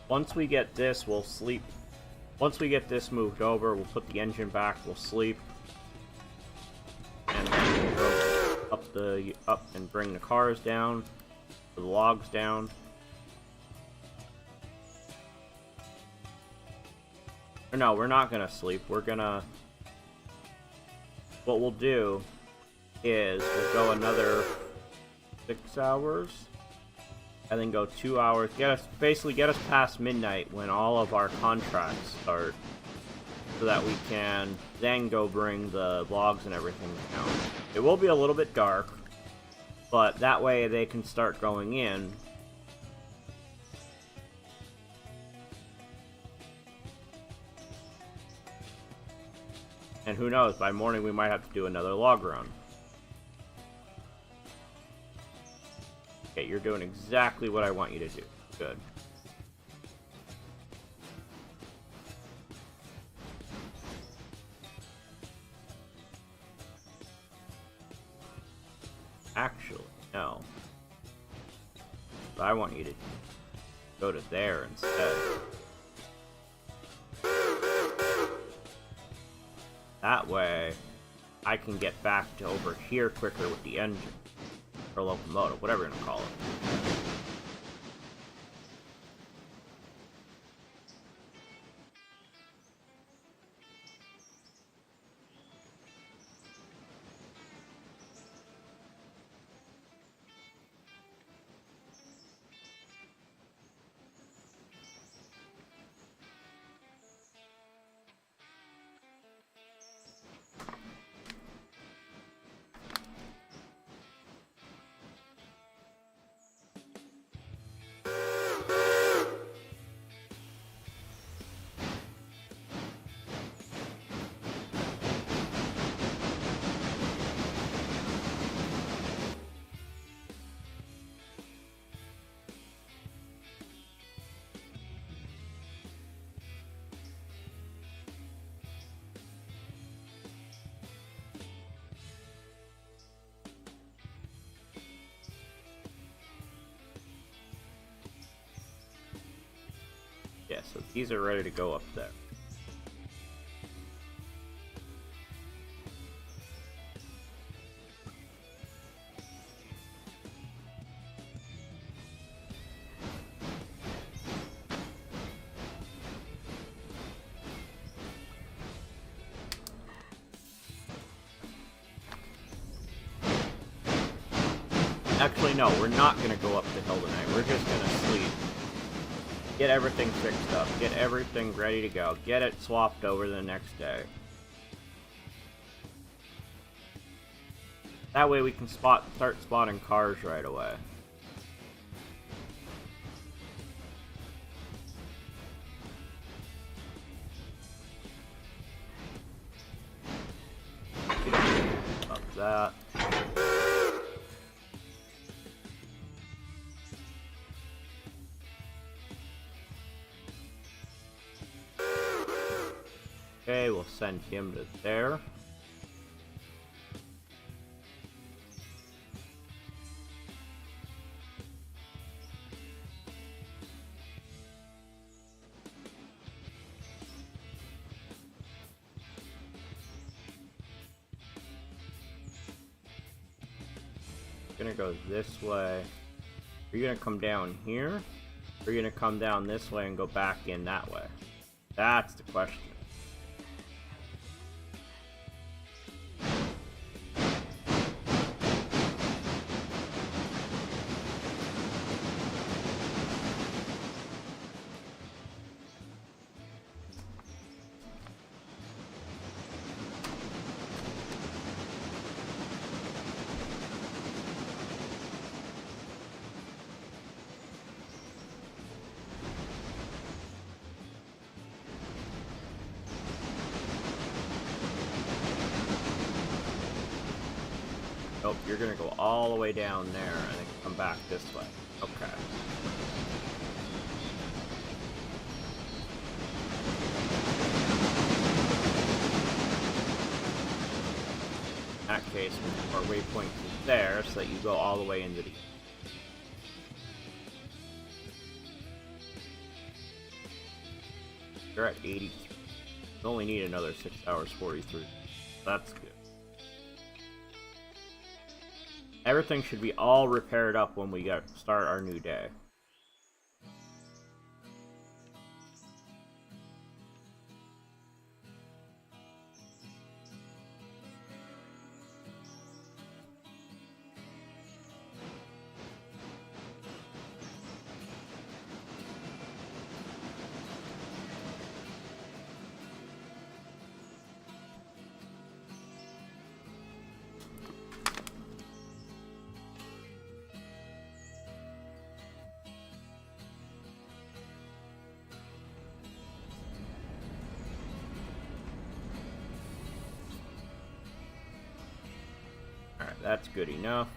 Once we get this, we'll sleep. Once we get this moved over, we'll put the engine back, we'll sleep. And then we'll go up and bring the cars down, the logs down. Or no, we're not gonna sleep. We're gonna... What we'll do is we'll go another 6 hours. And then go 2 hours. Basically get us past midnight when all of our contracts start, so that we can then go bring the logs and everything down. It will be a little bit dark, but that way they can start going in. And who knows, by morning we might have to do another log run. Okay, you're doing exactly what I want you to do. Good. Actually, no. But I want you to go to there instead. That way, I can get back to over here quicker with the engine. Or locomotive, whatever you're gonna call it. Yeah, so these are ready to go up there. Actually, no, we're not going to go up the hill tonight. We're just going to sleep. Get everything fixed up. Get everything ready to go. Get it swapped over the next day. That way we can start spotting cars right away. Up that. Okay, we'll send him to there. Gonna go this way. Are you gonna come down here? Or are you gonna come down this way and go back in that way? That's the question. Nope, you're gonna go all the way down there and then come back this way. Okay. In that case, our waypoint is there so that you go all the way into the... You're at 83. You only need another 6 hours 43. That's good. Everything should be all repaired up when we start our new day. Alright, that's good enough.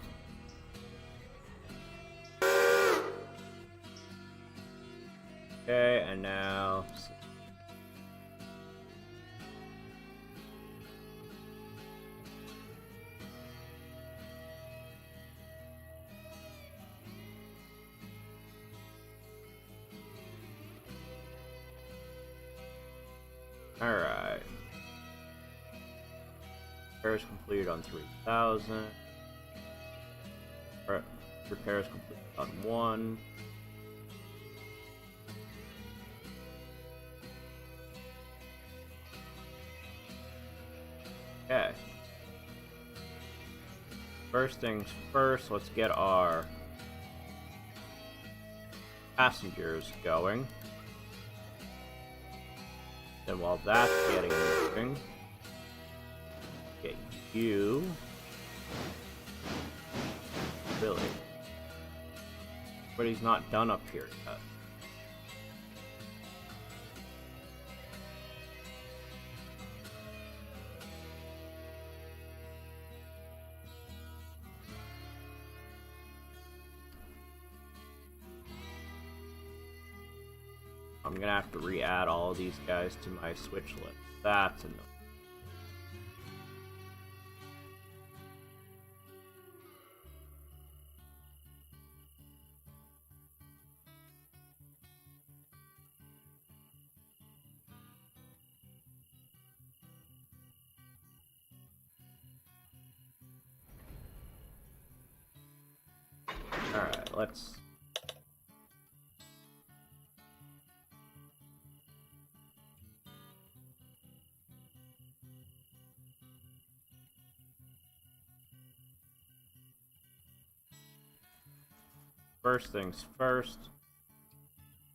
Okay, and now... Alright. Repairs completed on 3,000. Repairs completed on 1. Okay. First things first, let's get our passengers going. Then while that's getting moving, get you. Really? But he's not done up here yet. I'm gonna have to re-add all of these guys to my switch list. That's annoying. Alright, let's... First things first,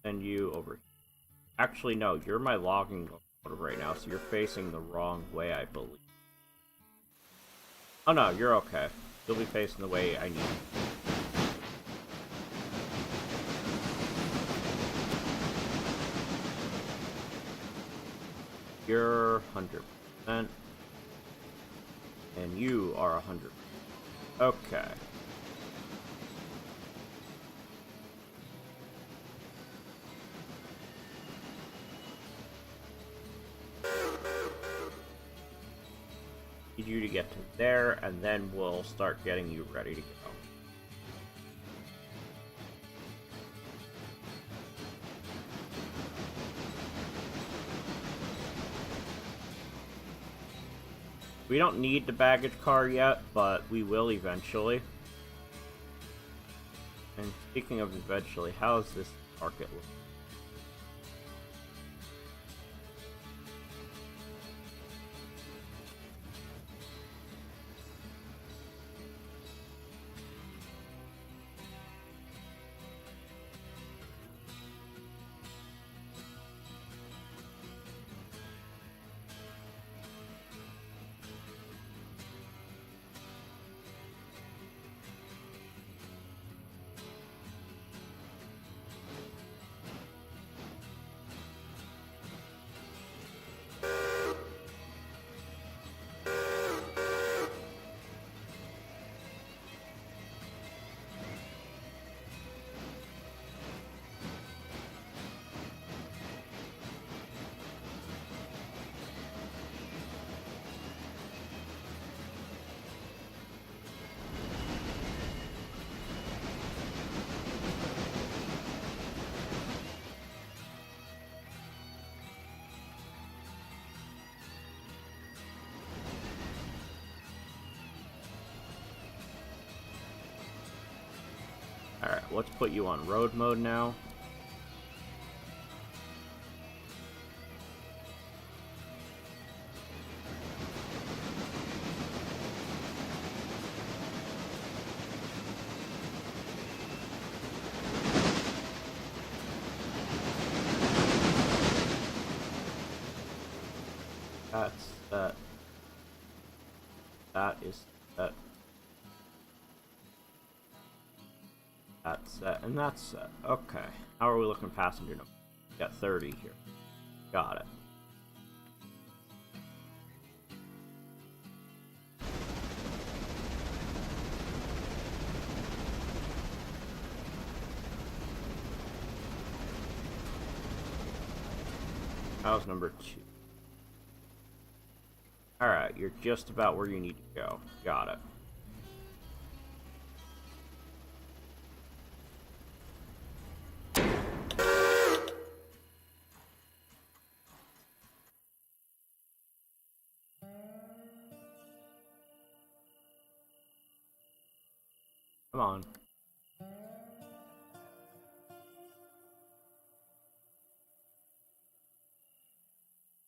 send you over here. Actually, no, you're my logging locomotive right now, so you're facing the wrong way, I believe. Oh no, you're okay. You'll be facing the way I need. You're 100%. And you are 100%. Okay. Need you to get to there, and then we'll start getting you ready to go. We don't need the baggage car yet, but we will eventually. And speaking of eventually, how's this market look? let's put you on road mode now. That's set. That is set. That's set, and that's set. Okay. How are we looking passenger number? Got 30 here. Got it. How's number 2? Alright, you're just about where you need to go. Got it. Come on.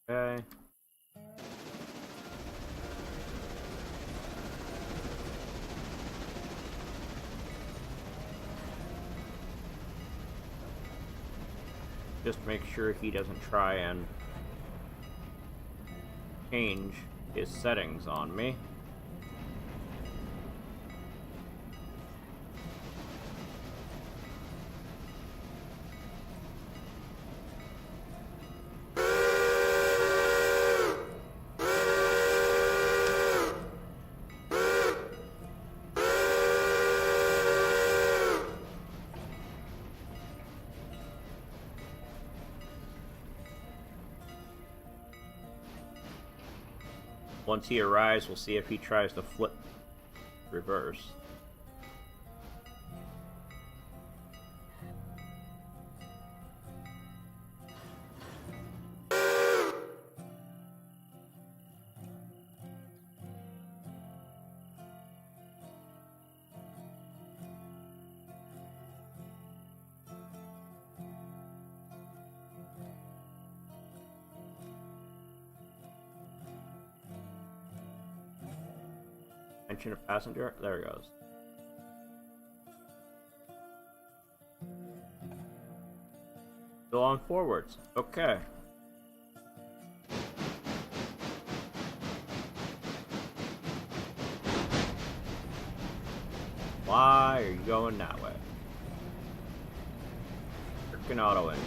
Okay. Just make sure he doesn't try and change his settings on me. Once he arrives, we'll see if he tries to flip reverse. Attention of passenger. There he goes. Still on forwards. Okay. Why are you going that way? Freaking auto engine.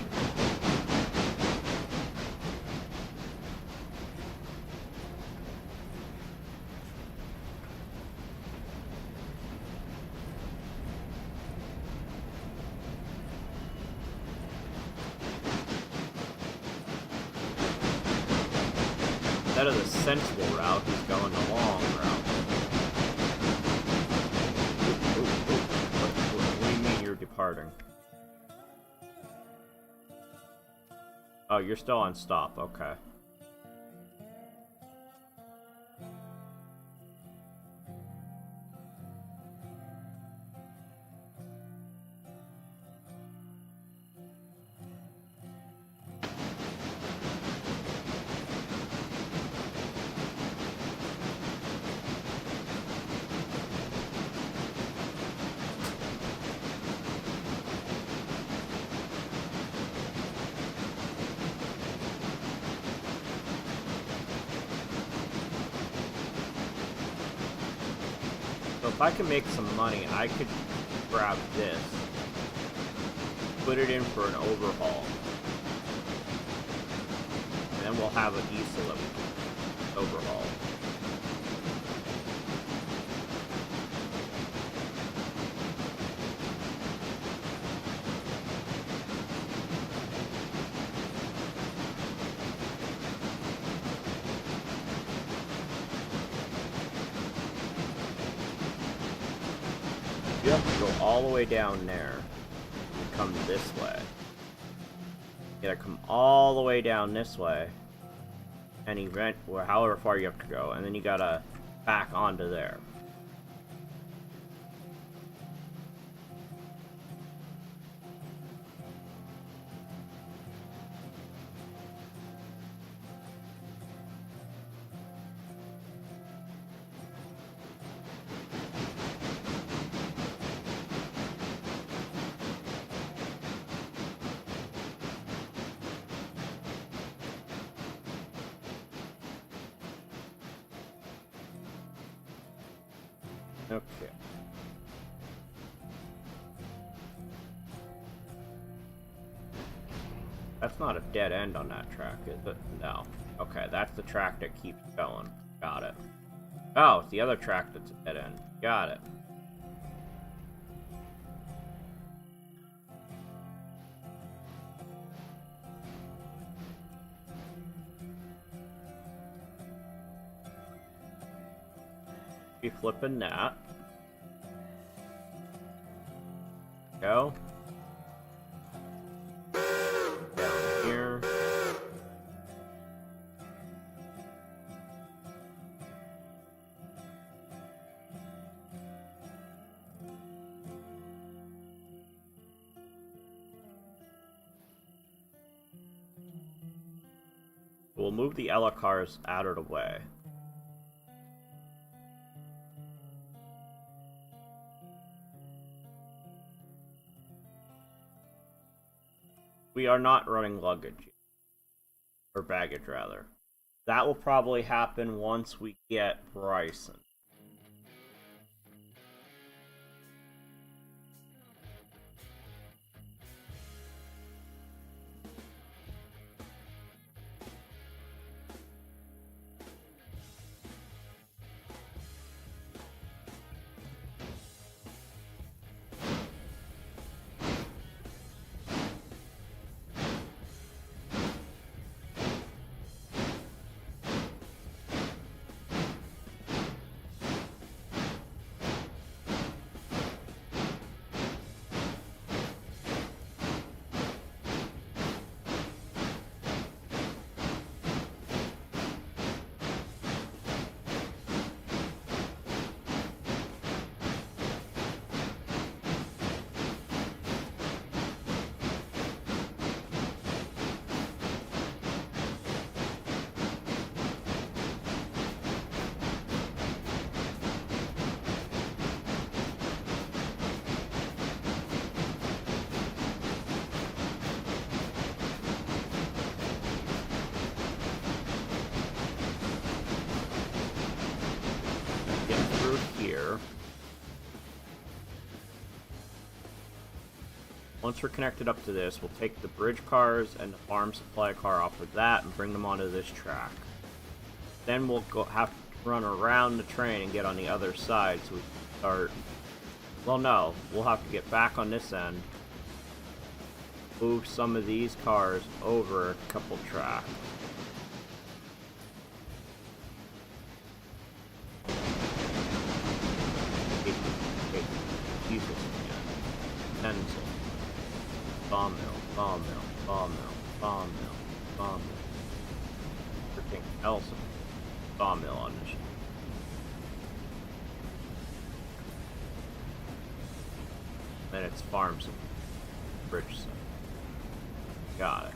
Instead of the sensible route, he's going the long route. What do you mean you're departing? Oh, you're still on stop, okay. So if I can make some money, I could grab this, put it in for an overhaul, and then we'll have a diesel that we can overhaul. You have to go all the way down there and come this way. You gotta come all the way down this way and event, or however far you have to go, and then you gotta back onto there. Okay. That's not a dead end on that track, is it? No. Okay, that's the track that keeps going. Got it. Oh, it's the other track that's a dead end. Got it. Be flipping that. Go. Down here. We'll move the Ella cars out of the way. We are not running luggage. Or baggage, rather. That will probably happen once we get Bryson. Once we're connected up to this, we'll take the bridge cars and the farm supply car off of that and bring them onto this track. Then we'll have to run around the train and get on the other side so we can start... Well, no. We'll have to get back on this end. Move some of these cars over a couple tracks. Jesus. Pencil. Sawmill, sawmill, sawmill, sawmill, sawmill. Everything else sawmill on this. Then it's farms and bridge side. Got it.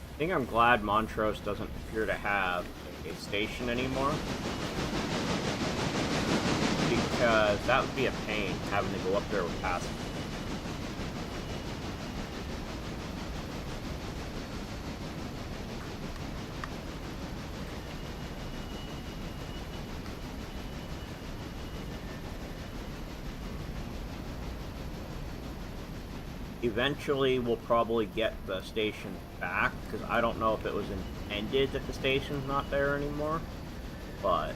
I think I'm glad Montrose doesn't appear to have a station anymore, because that would be a pain having to go up there with passengers. Eventually, we'll probably get the station back, because I don't know if it was intended that the station's not there anymore, but...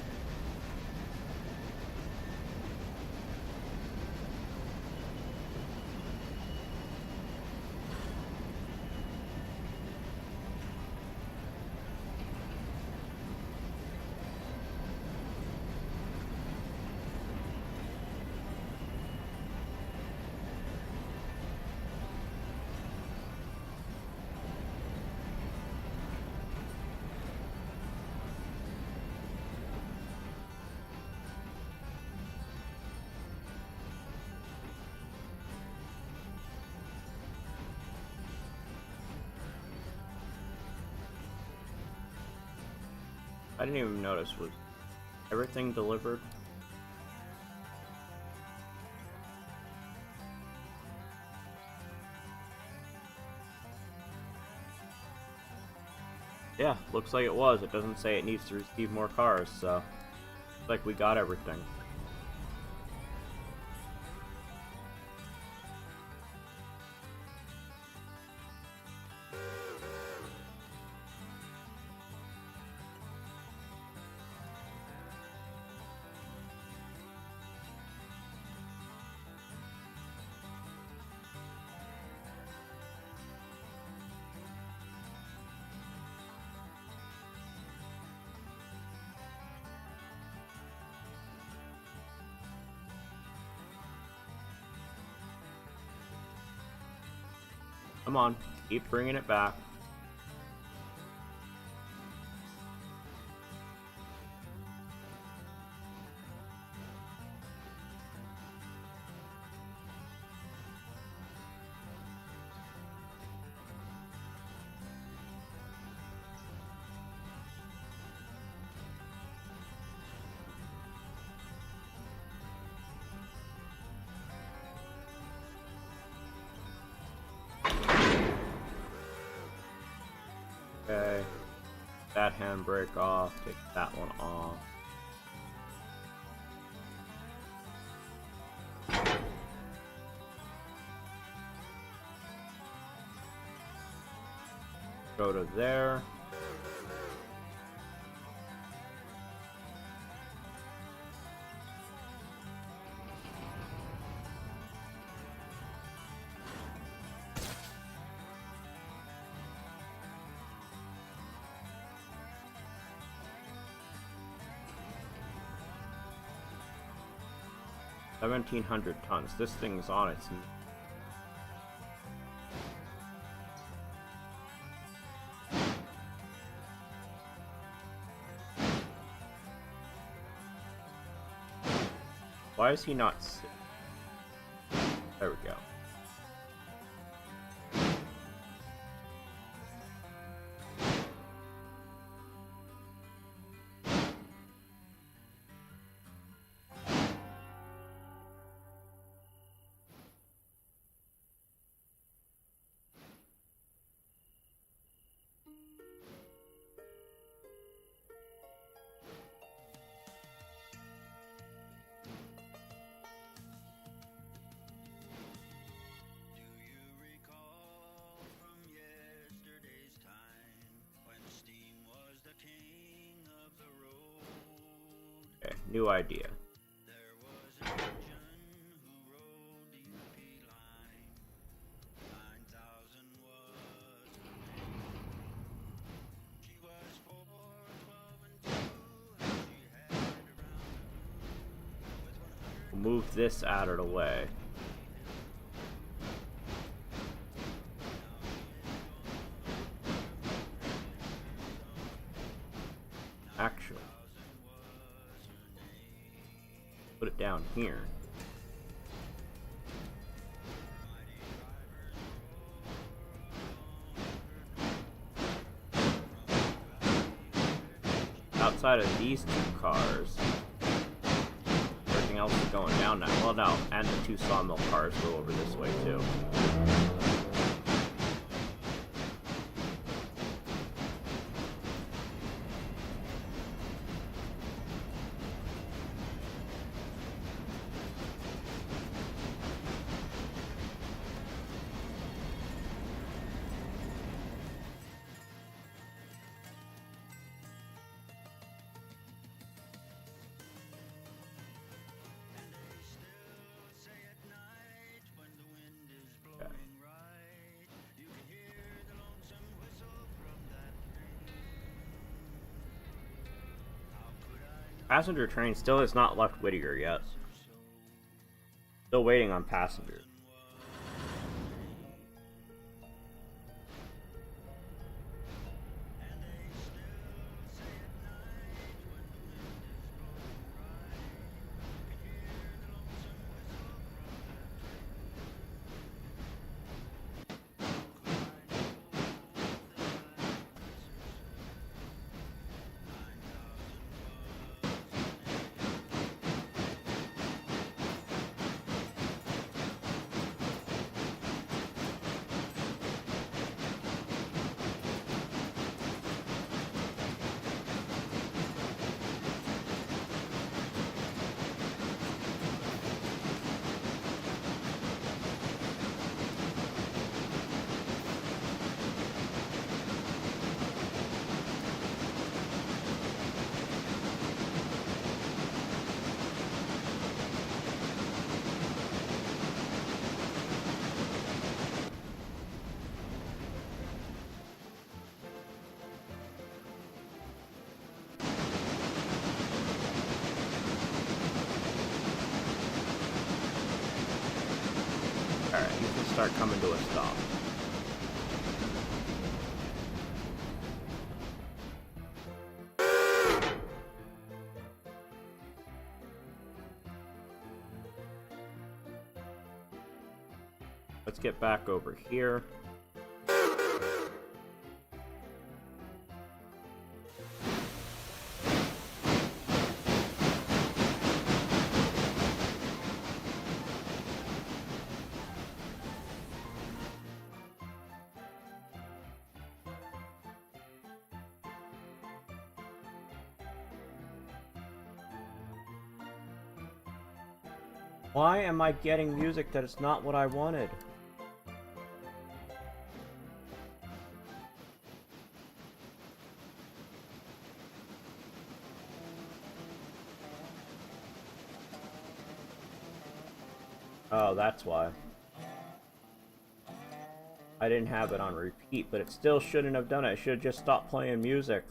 I didn't even notice. Was everything delivered? Yeah, looks like it was. It doesn't say it needs to receive more cars, so looks like we got everything. Come on, keep bringing it back. Okay, that handbrake off, take that one off. Go to there. $1,700 tons. This thing's on its. Why is he not sitting? There we go. Okay, new idea. We'll move this out of the way. Actually, put it down here. Outside of these two cars, everything else is going down now. Well, no, and the two sawmill cars go over this way too. Passenger train still has not left Whittier yet. Still waiting on passengers. start coming to a stop. Let's get back over here. Why am I getting music that is not what I wanted? Oh, that's why. I didn't have it on repeat, but it still shouldn't have done it. I should have just stopped playing music.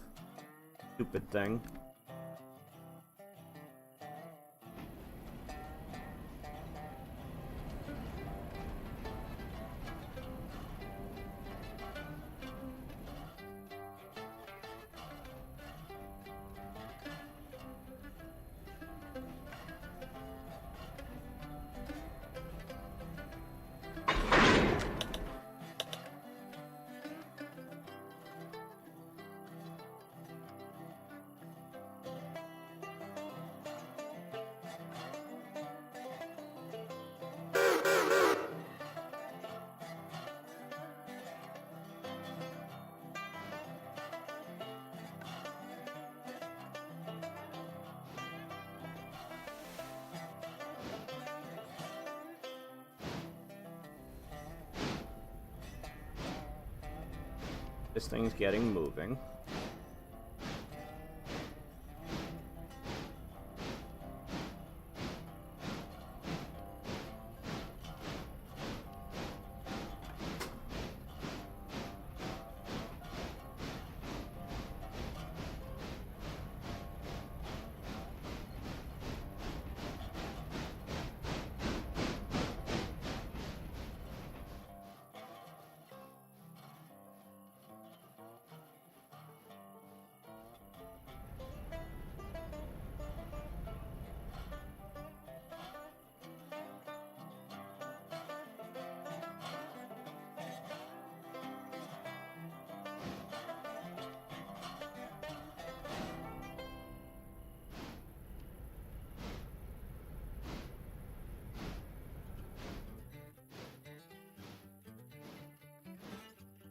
Stupid thing. This thing's getting moving.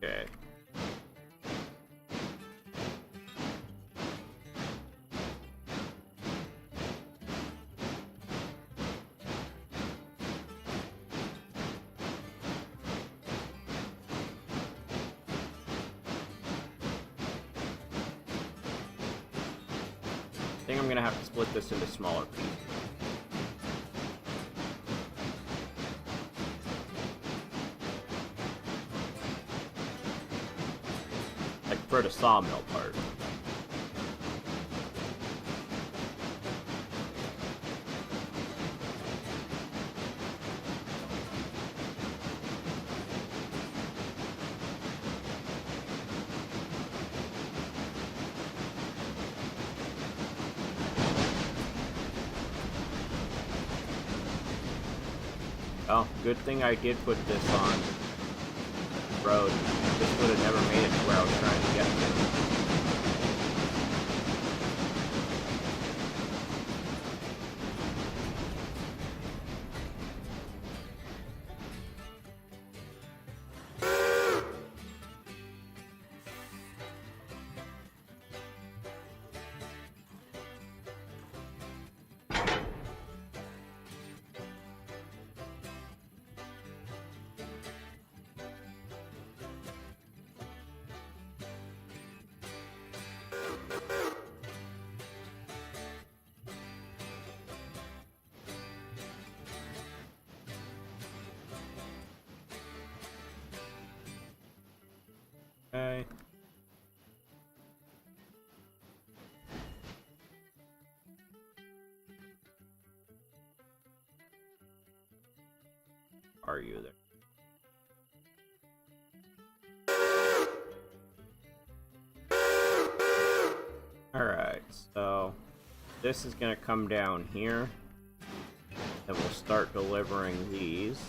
Okay. I think I'm gonna have to split this into smaller pieces. Like for the sawmill part. Oh, good thing I did put this on the road. This would have never made it to where I was trying to get to. Okay. Are you there? Alright, so this is going to come down here. Then we'll start delivering these.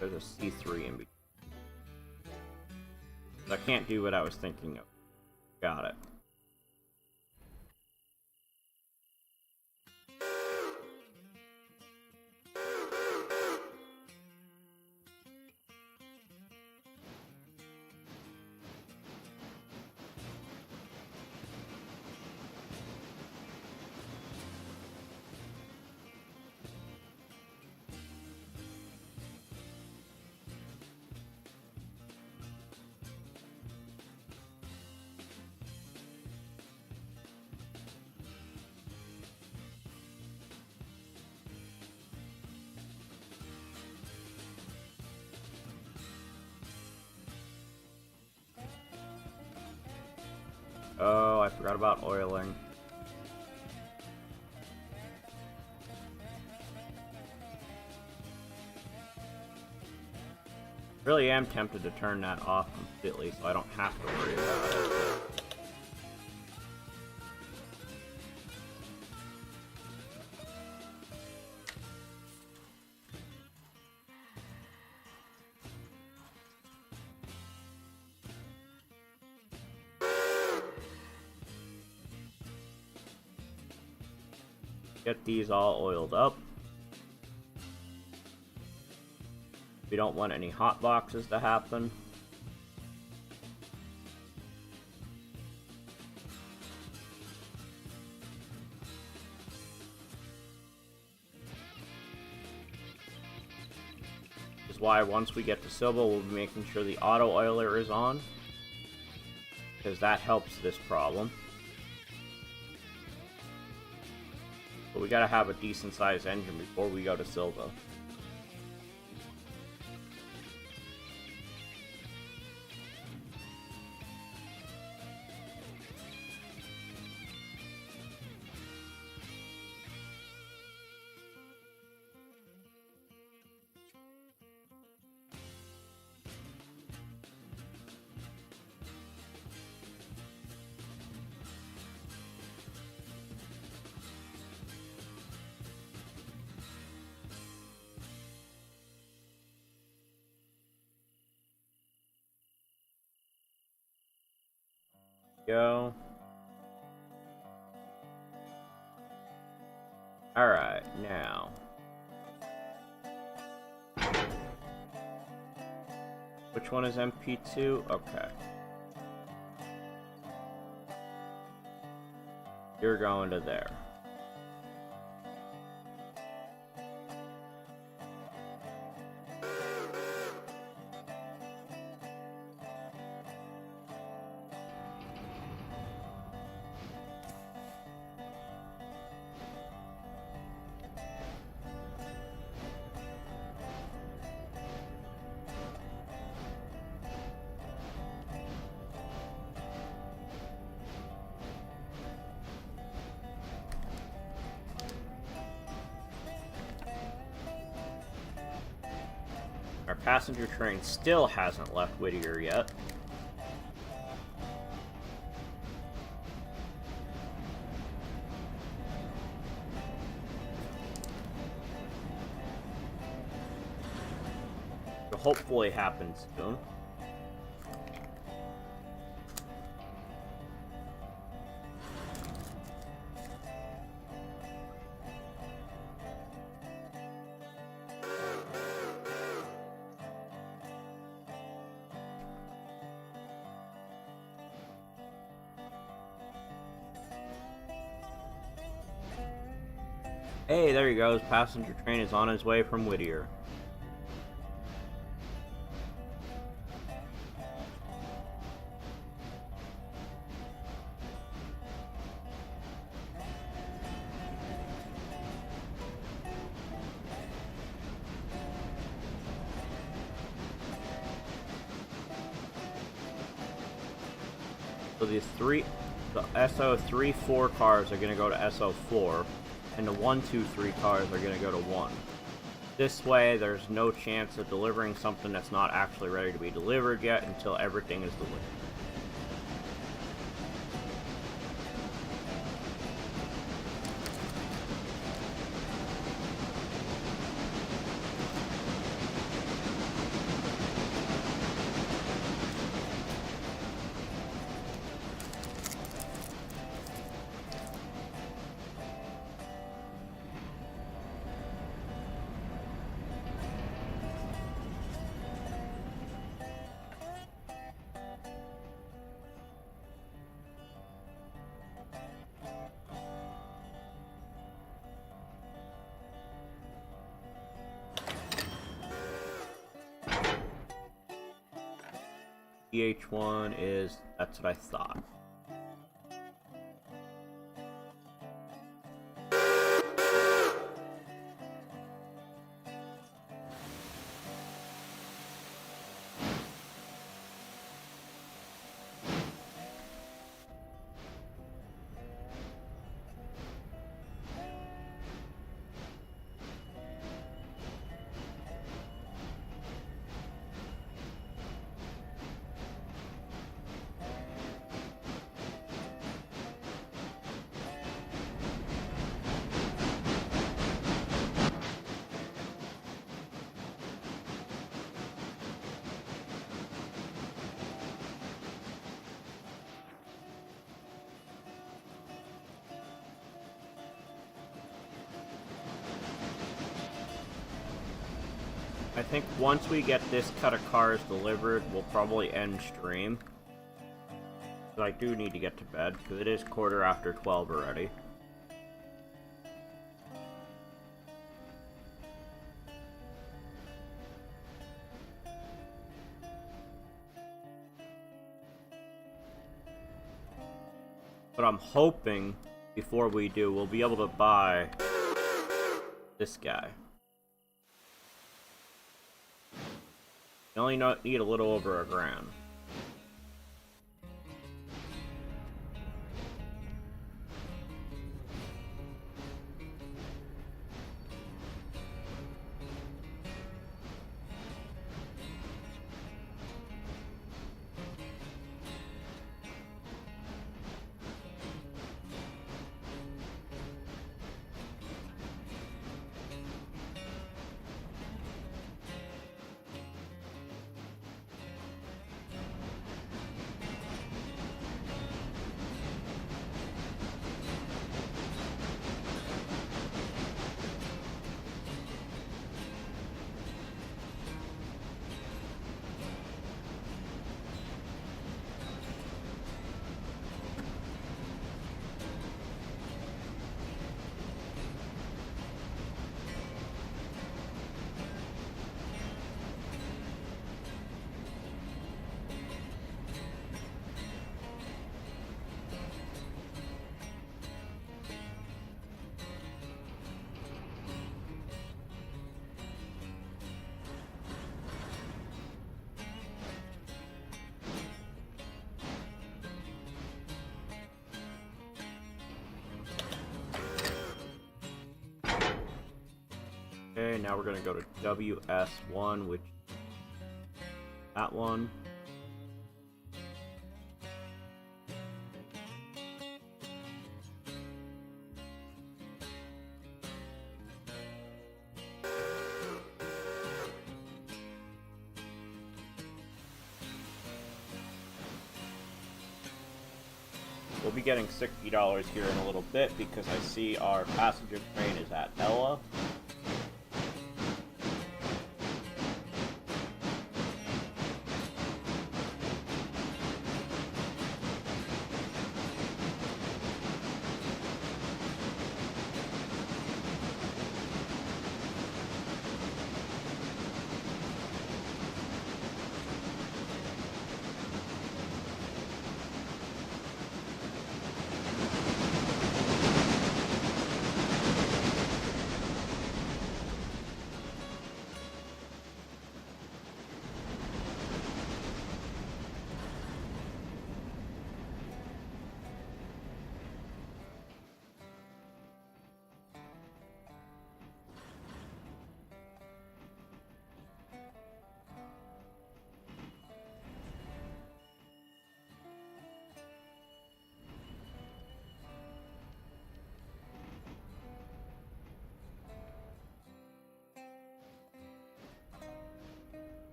There's a C3 in between. I can't do what I was thinking of. Got it. Oh, I forgot about oiling. Really am tempted to turn that off completely so I don't have to worry about it. Get these all oiled up. We don't want any hot boxes to happen. This is why once we get to silver, we'll be making sure the auto oiler is on, because that helps this problem. But we gotta have a decent sized engine before we go to silver. Go. Alright, now. Which one is MP2? Okay. You're going to there. Our passenger train still hasn't left Whittier yet. It'll hopefully happen soon. Hey, there he goes. Passenger train is on his way from Whittier. So the SO3-4 cars are going to go to SO4, and the 1-2-3 cars are going to go to 1. This way, there's no chance of delivering something that's not actually ready to be delivered yet until everything is delivered. DH1 is, that's what I thought. I think once we get this cut of cars delivered, we'll probably end stream. But I do need to get to bed, because it is 12:15 already. But I'm hoping, before we do, we'll be able to buy this guy. You only need a little over $1,000. Okay, now we're gonna go to WS1, which that one. We'll be getting $60 here in a little bit because I see our passenger train is at Ella.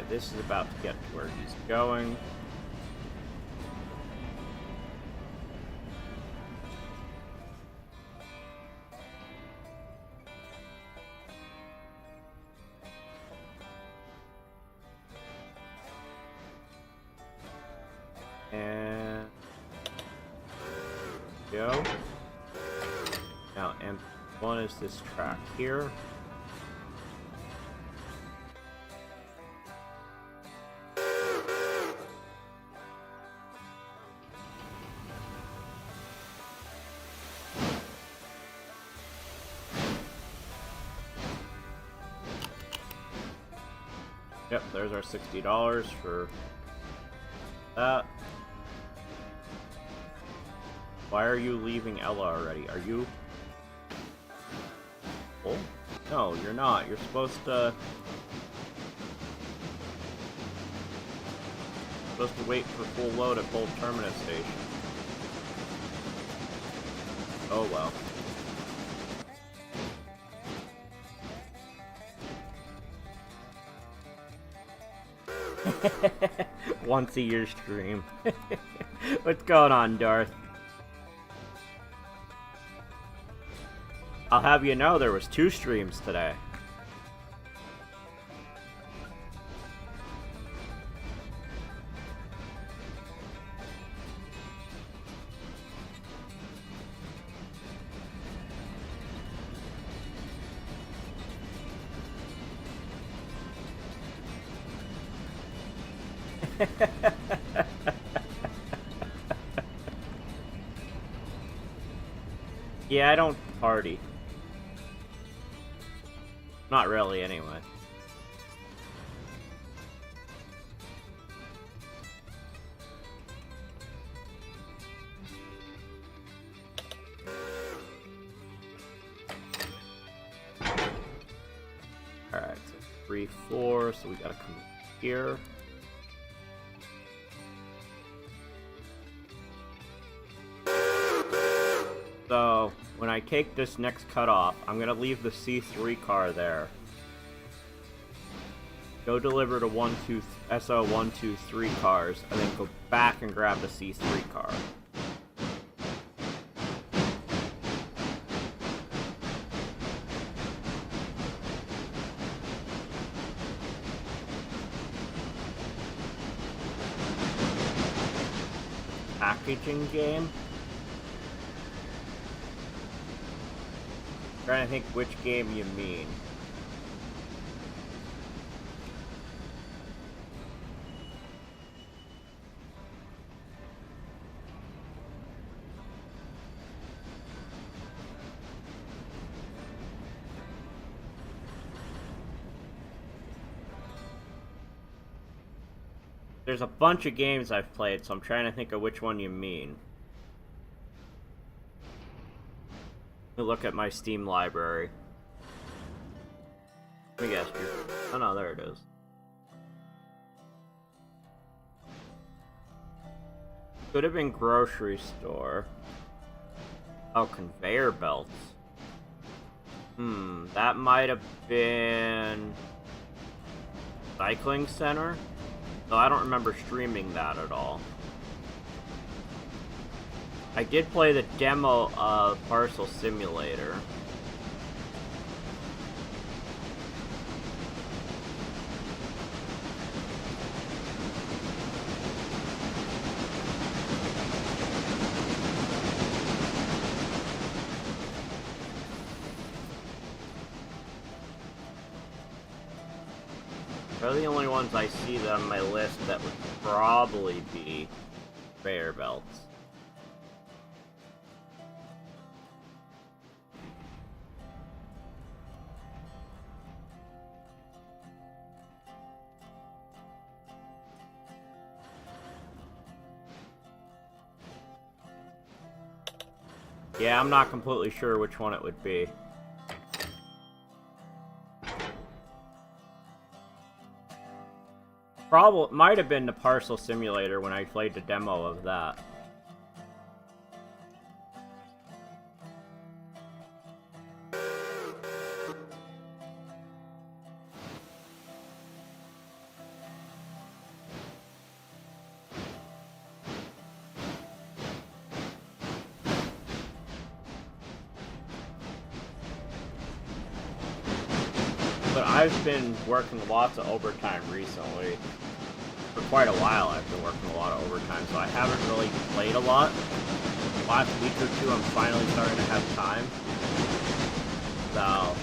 Okay, this is about to get to where he's going. And go. Now, and one is this track here. Yep, there's our $60 for that. Why are you leaving Ella already? Are you... Oh? No, you're not. You're supposed to wait for full load at Bolt Terminus Station. Oh well. Once a year stream. What's going on, Darth? I'll have you know there was 2 streams today. Yeah, I don't party. Not really, anyway. Alright, so 3, 4, so we gotta come here. So, when I take this next cutoff, I'm gonna leave the C3 car there. Go deliver to SO123 cars, and then go back and grab the C3 car. Packaging game? Trying to think which game you mean. There's a bunch of games I've played, so I'm trying to think of which one you mean. Let me look at my Steam library. Let me guess. Oh no, there it is. Could have been grocery store. Oh, conveyor belts. That might have been cycling center. So I don't remember streaming that at all. I did play the demo of Parcel Simulator. They're the only ones I see that on my list that would probably be conveyor belts. Yeah, I'm not completely sure which one it would be. Probably might have been the Parcel Simulator when I played the demo of that. but I've been working lots of overtime recently. For quite a while I've been working a lot of overtime, so I haven't really played a lot. Last week or two I'm finally starting to have time. So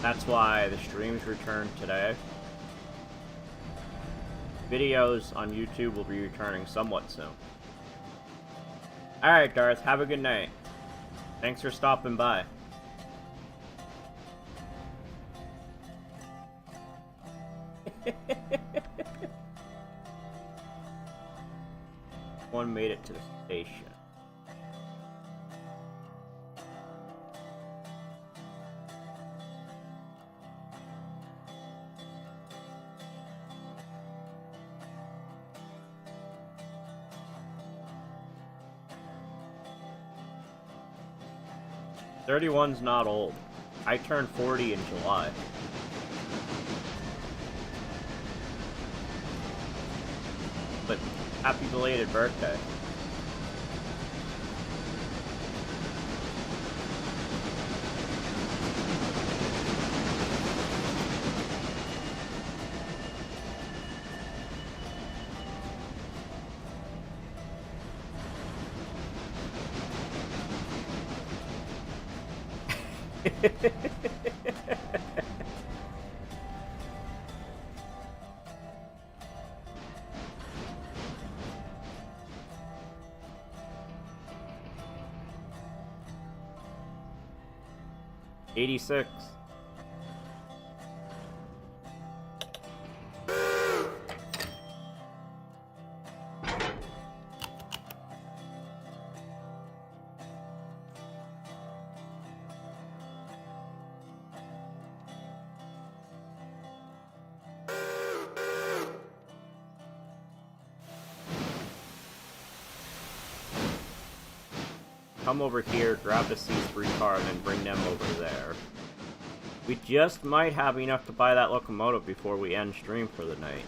that's why the streams returned today. Videos on YouTube will be returning somewhat soon. Alright, Darth, have a good night. Thanks for stopping by. One made it to the station. "31's not old. I turned 40 in July. But happy belated birthday." "86. Come over here, grab the C3 car, and then bring them over there. We just might have enough to buy that locomotive before we end stream for the night.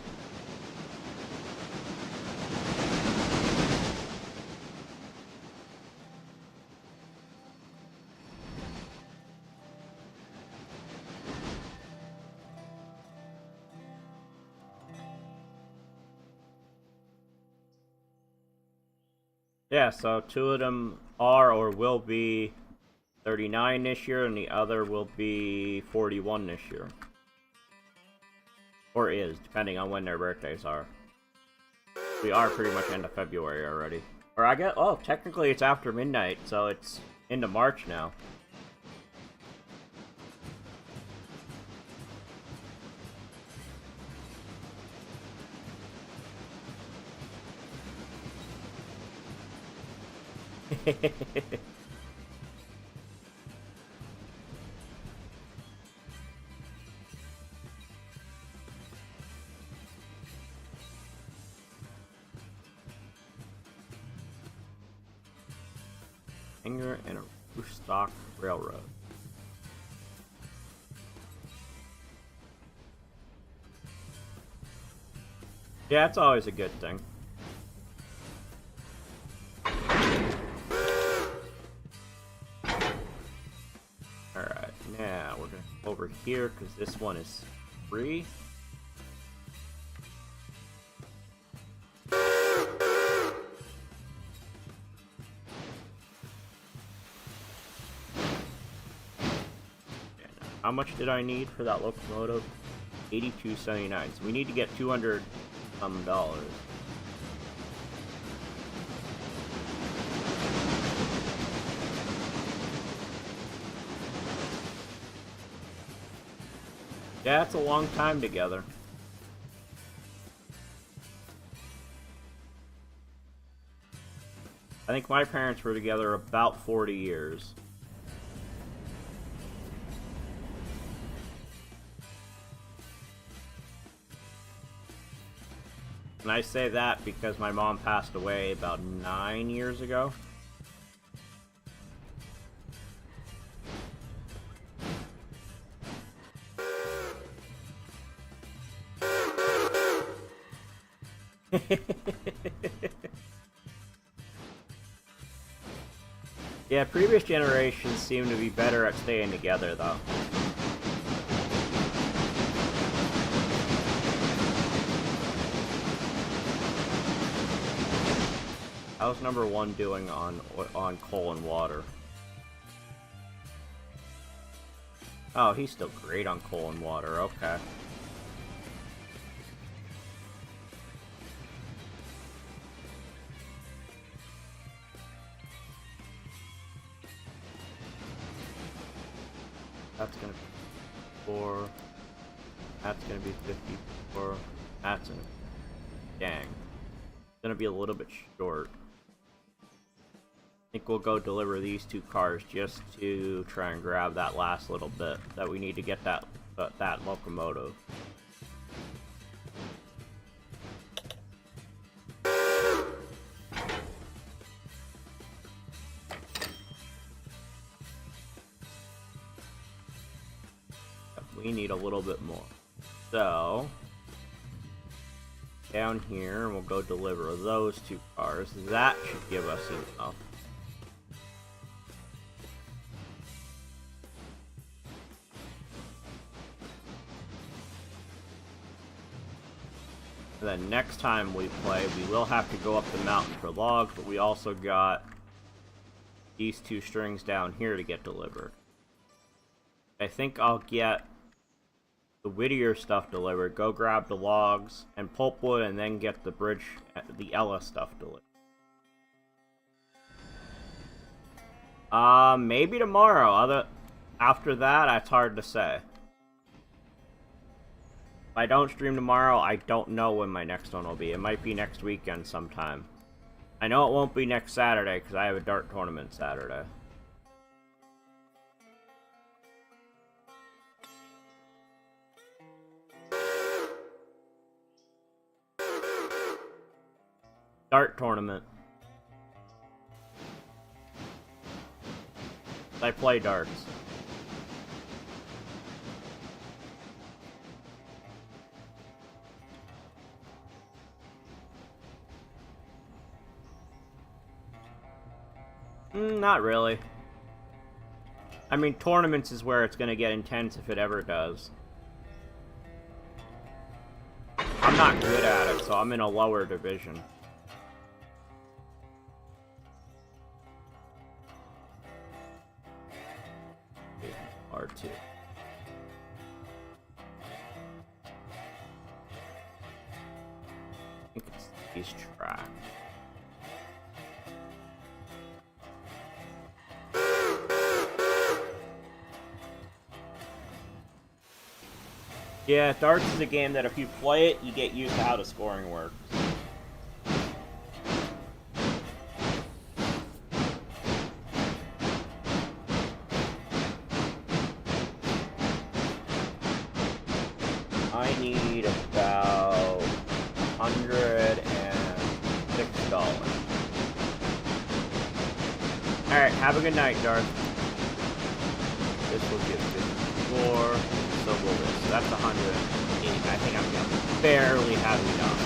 Yeah, so two of them are or will be 39 this year, and the other will be 41 this year. Or is, depending on when their birthdays are. We are pretty much end of February already. Or I guess, oh, technically it's after midnight, so it's into March now. Hanger and a roof stock railroad. Yeah, it's always a good thing. Alright, now we're gonna go over here because this one is free. How much did I need for that locomotive? $82.79. So we need to get $200 dollars. Yeah, it's a long time together. I think my parents were together about 40 years. And I say that because my mom passed away about 9 years ago. Yeah, previous generations seem to be better at staying together, though. How's number 1 doing on coal and water? Oh, he's still great on coal and water, okay. That's gonna be 4. That's gonna be 54. That's gonna be... Dang. It's gonna be a little bit short. I think we'll go deliver these 2 cars just to try and grab that last little bit that we need to get that locomotive. We need a little bit more. So, down here, we'll go deliver those 2 cars. That should give us enough. And then next time we play, we will have to go up the mountain for logs, but we also got these 2 strings down here to get delivered. I think I'll get the Whittier stuff delivered, go grab the logs and pulpwood, and then get the bridge, the Ella stuff delivered. Maybe tomorrow. After that, it's hard to say. If I don't stream tomorrow, I don't know when my next one will be. It might be next weekend sometime. I know it won't be next Saturday, because I have a dart tournament Saturday. Dart tournament. I play darts. Not really. I mean, tournaments is where it's gonna get intense if it ever does. I'm not good at it, so I'm in a lower division. R2. I think it's these tracks. Yeah, darts is a game that if you play it, you get used to how the scoring works. I need about $106. Alright, have a good night, Darth. This will give 54. So will this. So that's 180. I think I'm gonna barely have enough.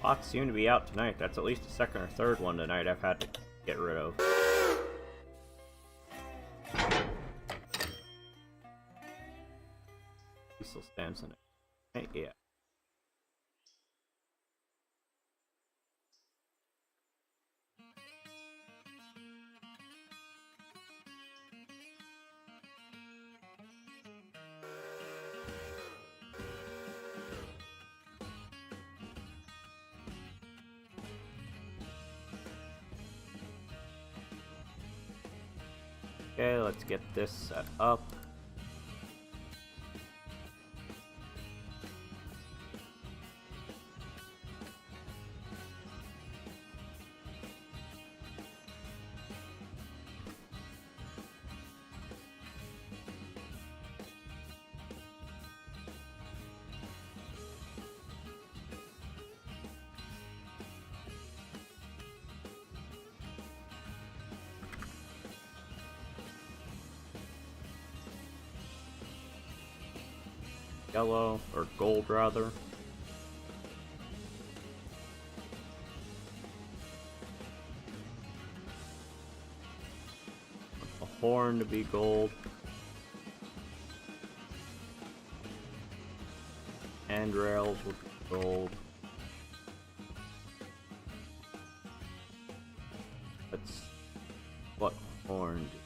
Lots seem to be out tonight. That's at least the second or third one tonight I've had to get rid of. He still stands in it. Yeah. Okay, let's get this set up. Yellow, or gold rather. A horn to be gold. Handrails would be gold. That's what horn do.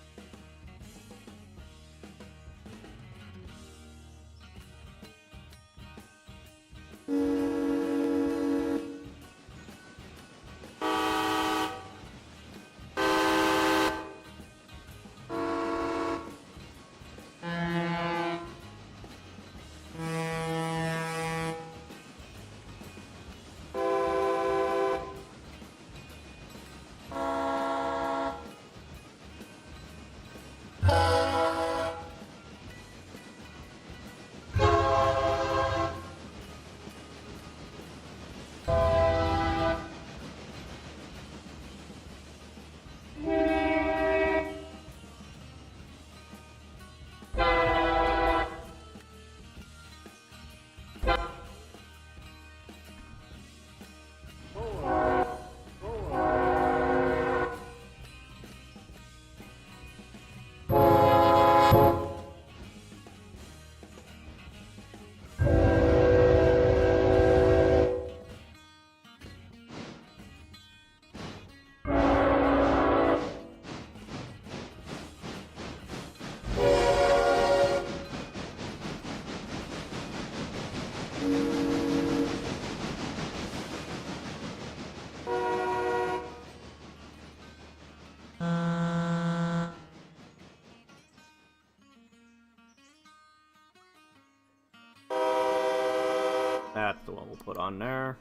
That's the one we'll put on there.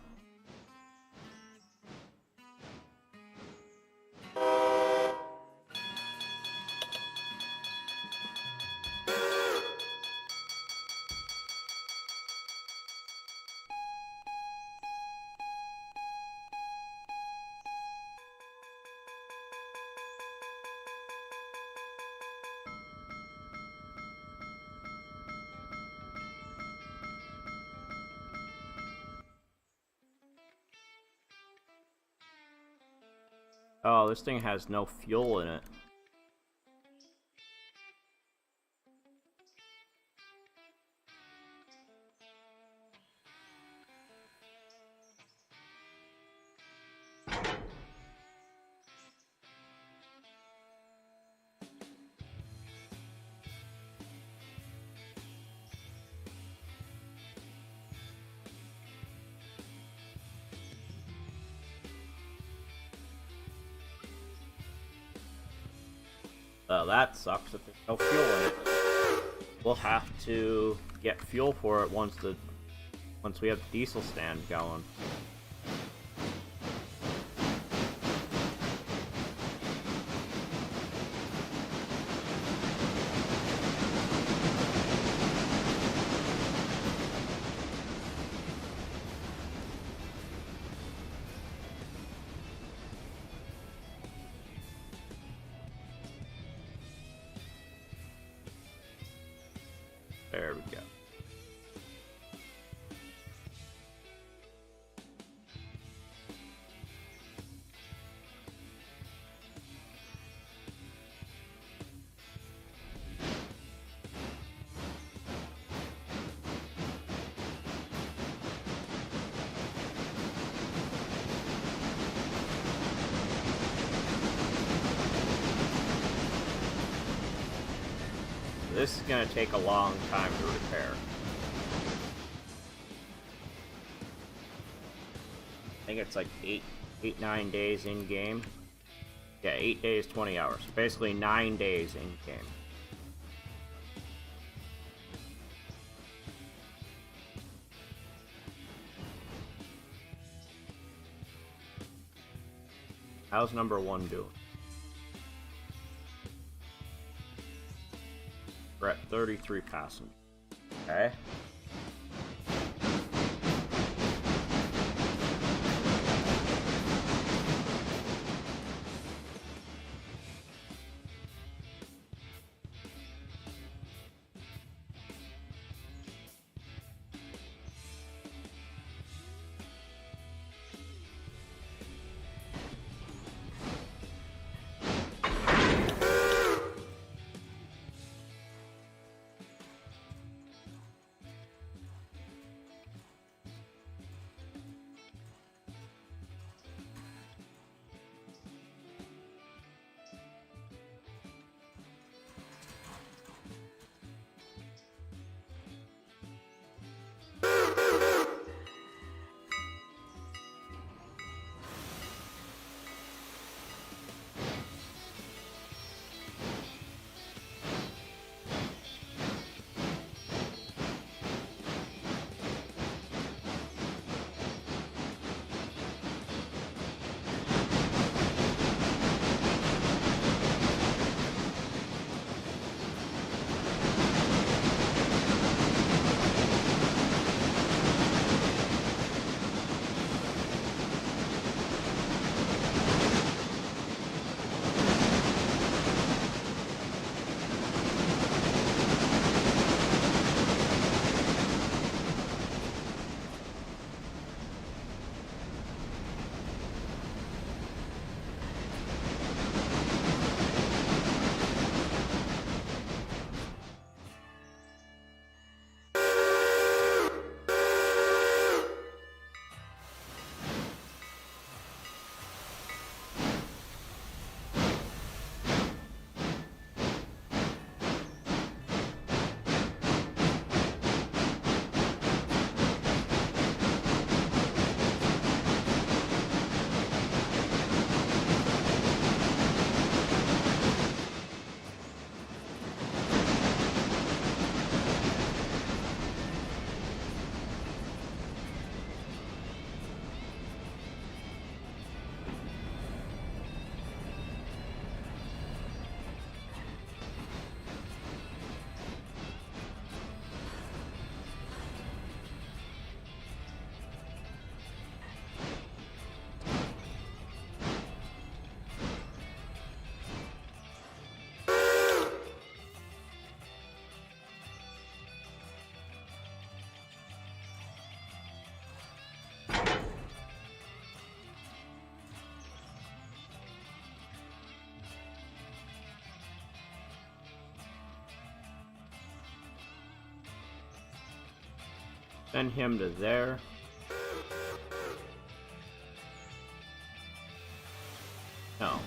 Oh, this thing has no fuel in it. That sucks that there's no fuel in it. We'll have to get fuel for it once we have the diesel stand going. There we go. This is going to take a long time to repair. I think it's like 9 days in game. Yeah, 8 days, 20 hours. Basically 9 days in game. How's number 1 doing? We're at 33 passengers. Okay. Send him to there. No.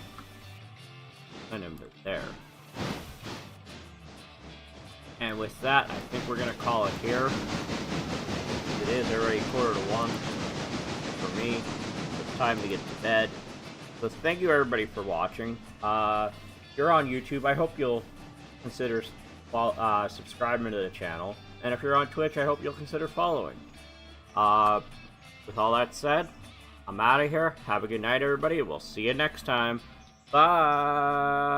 Send him to there. And with that, I think we're gonna call it here. It is already 1:45 for me. It's time to get to bed. So thank you everybody for watching. If you're on YouTube, I hope you'll consider subscribing to the channel. And if you're on Twitch, I hope you'll consider following. With all that said, I'm out of here. Have a good night, everybody. We'll see you next time. Bye!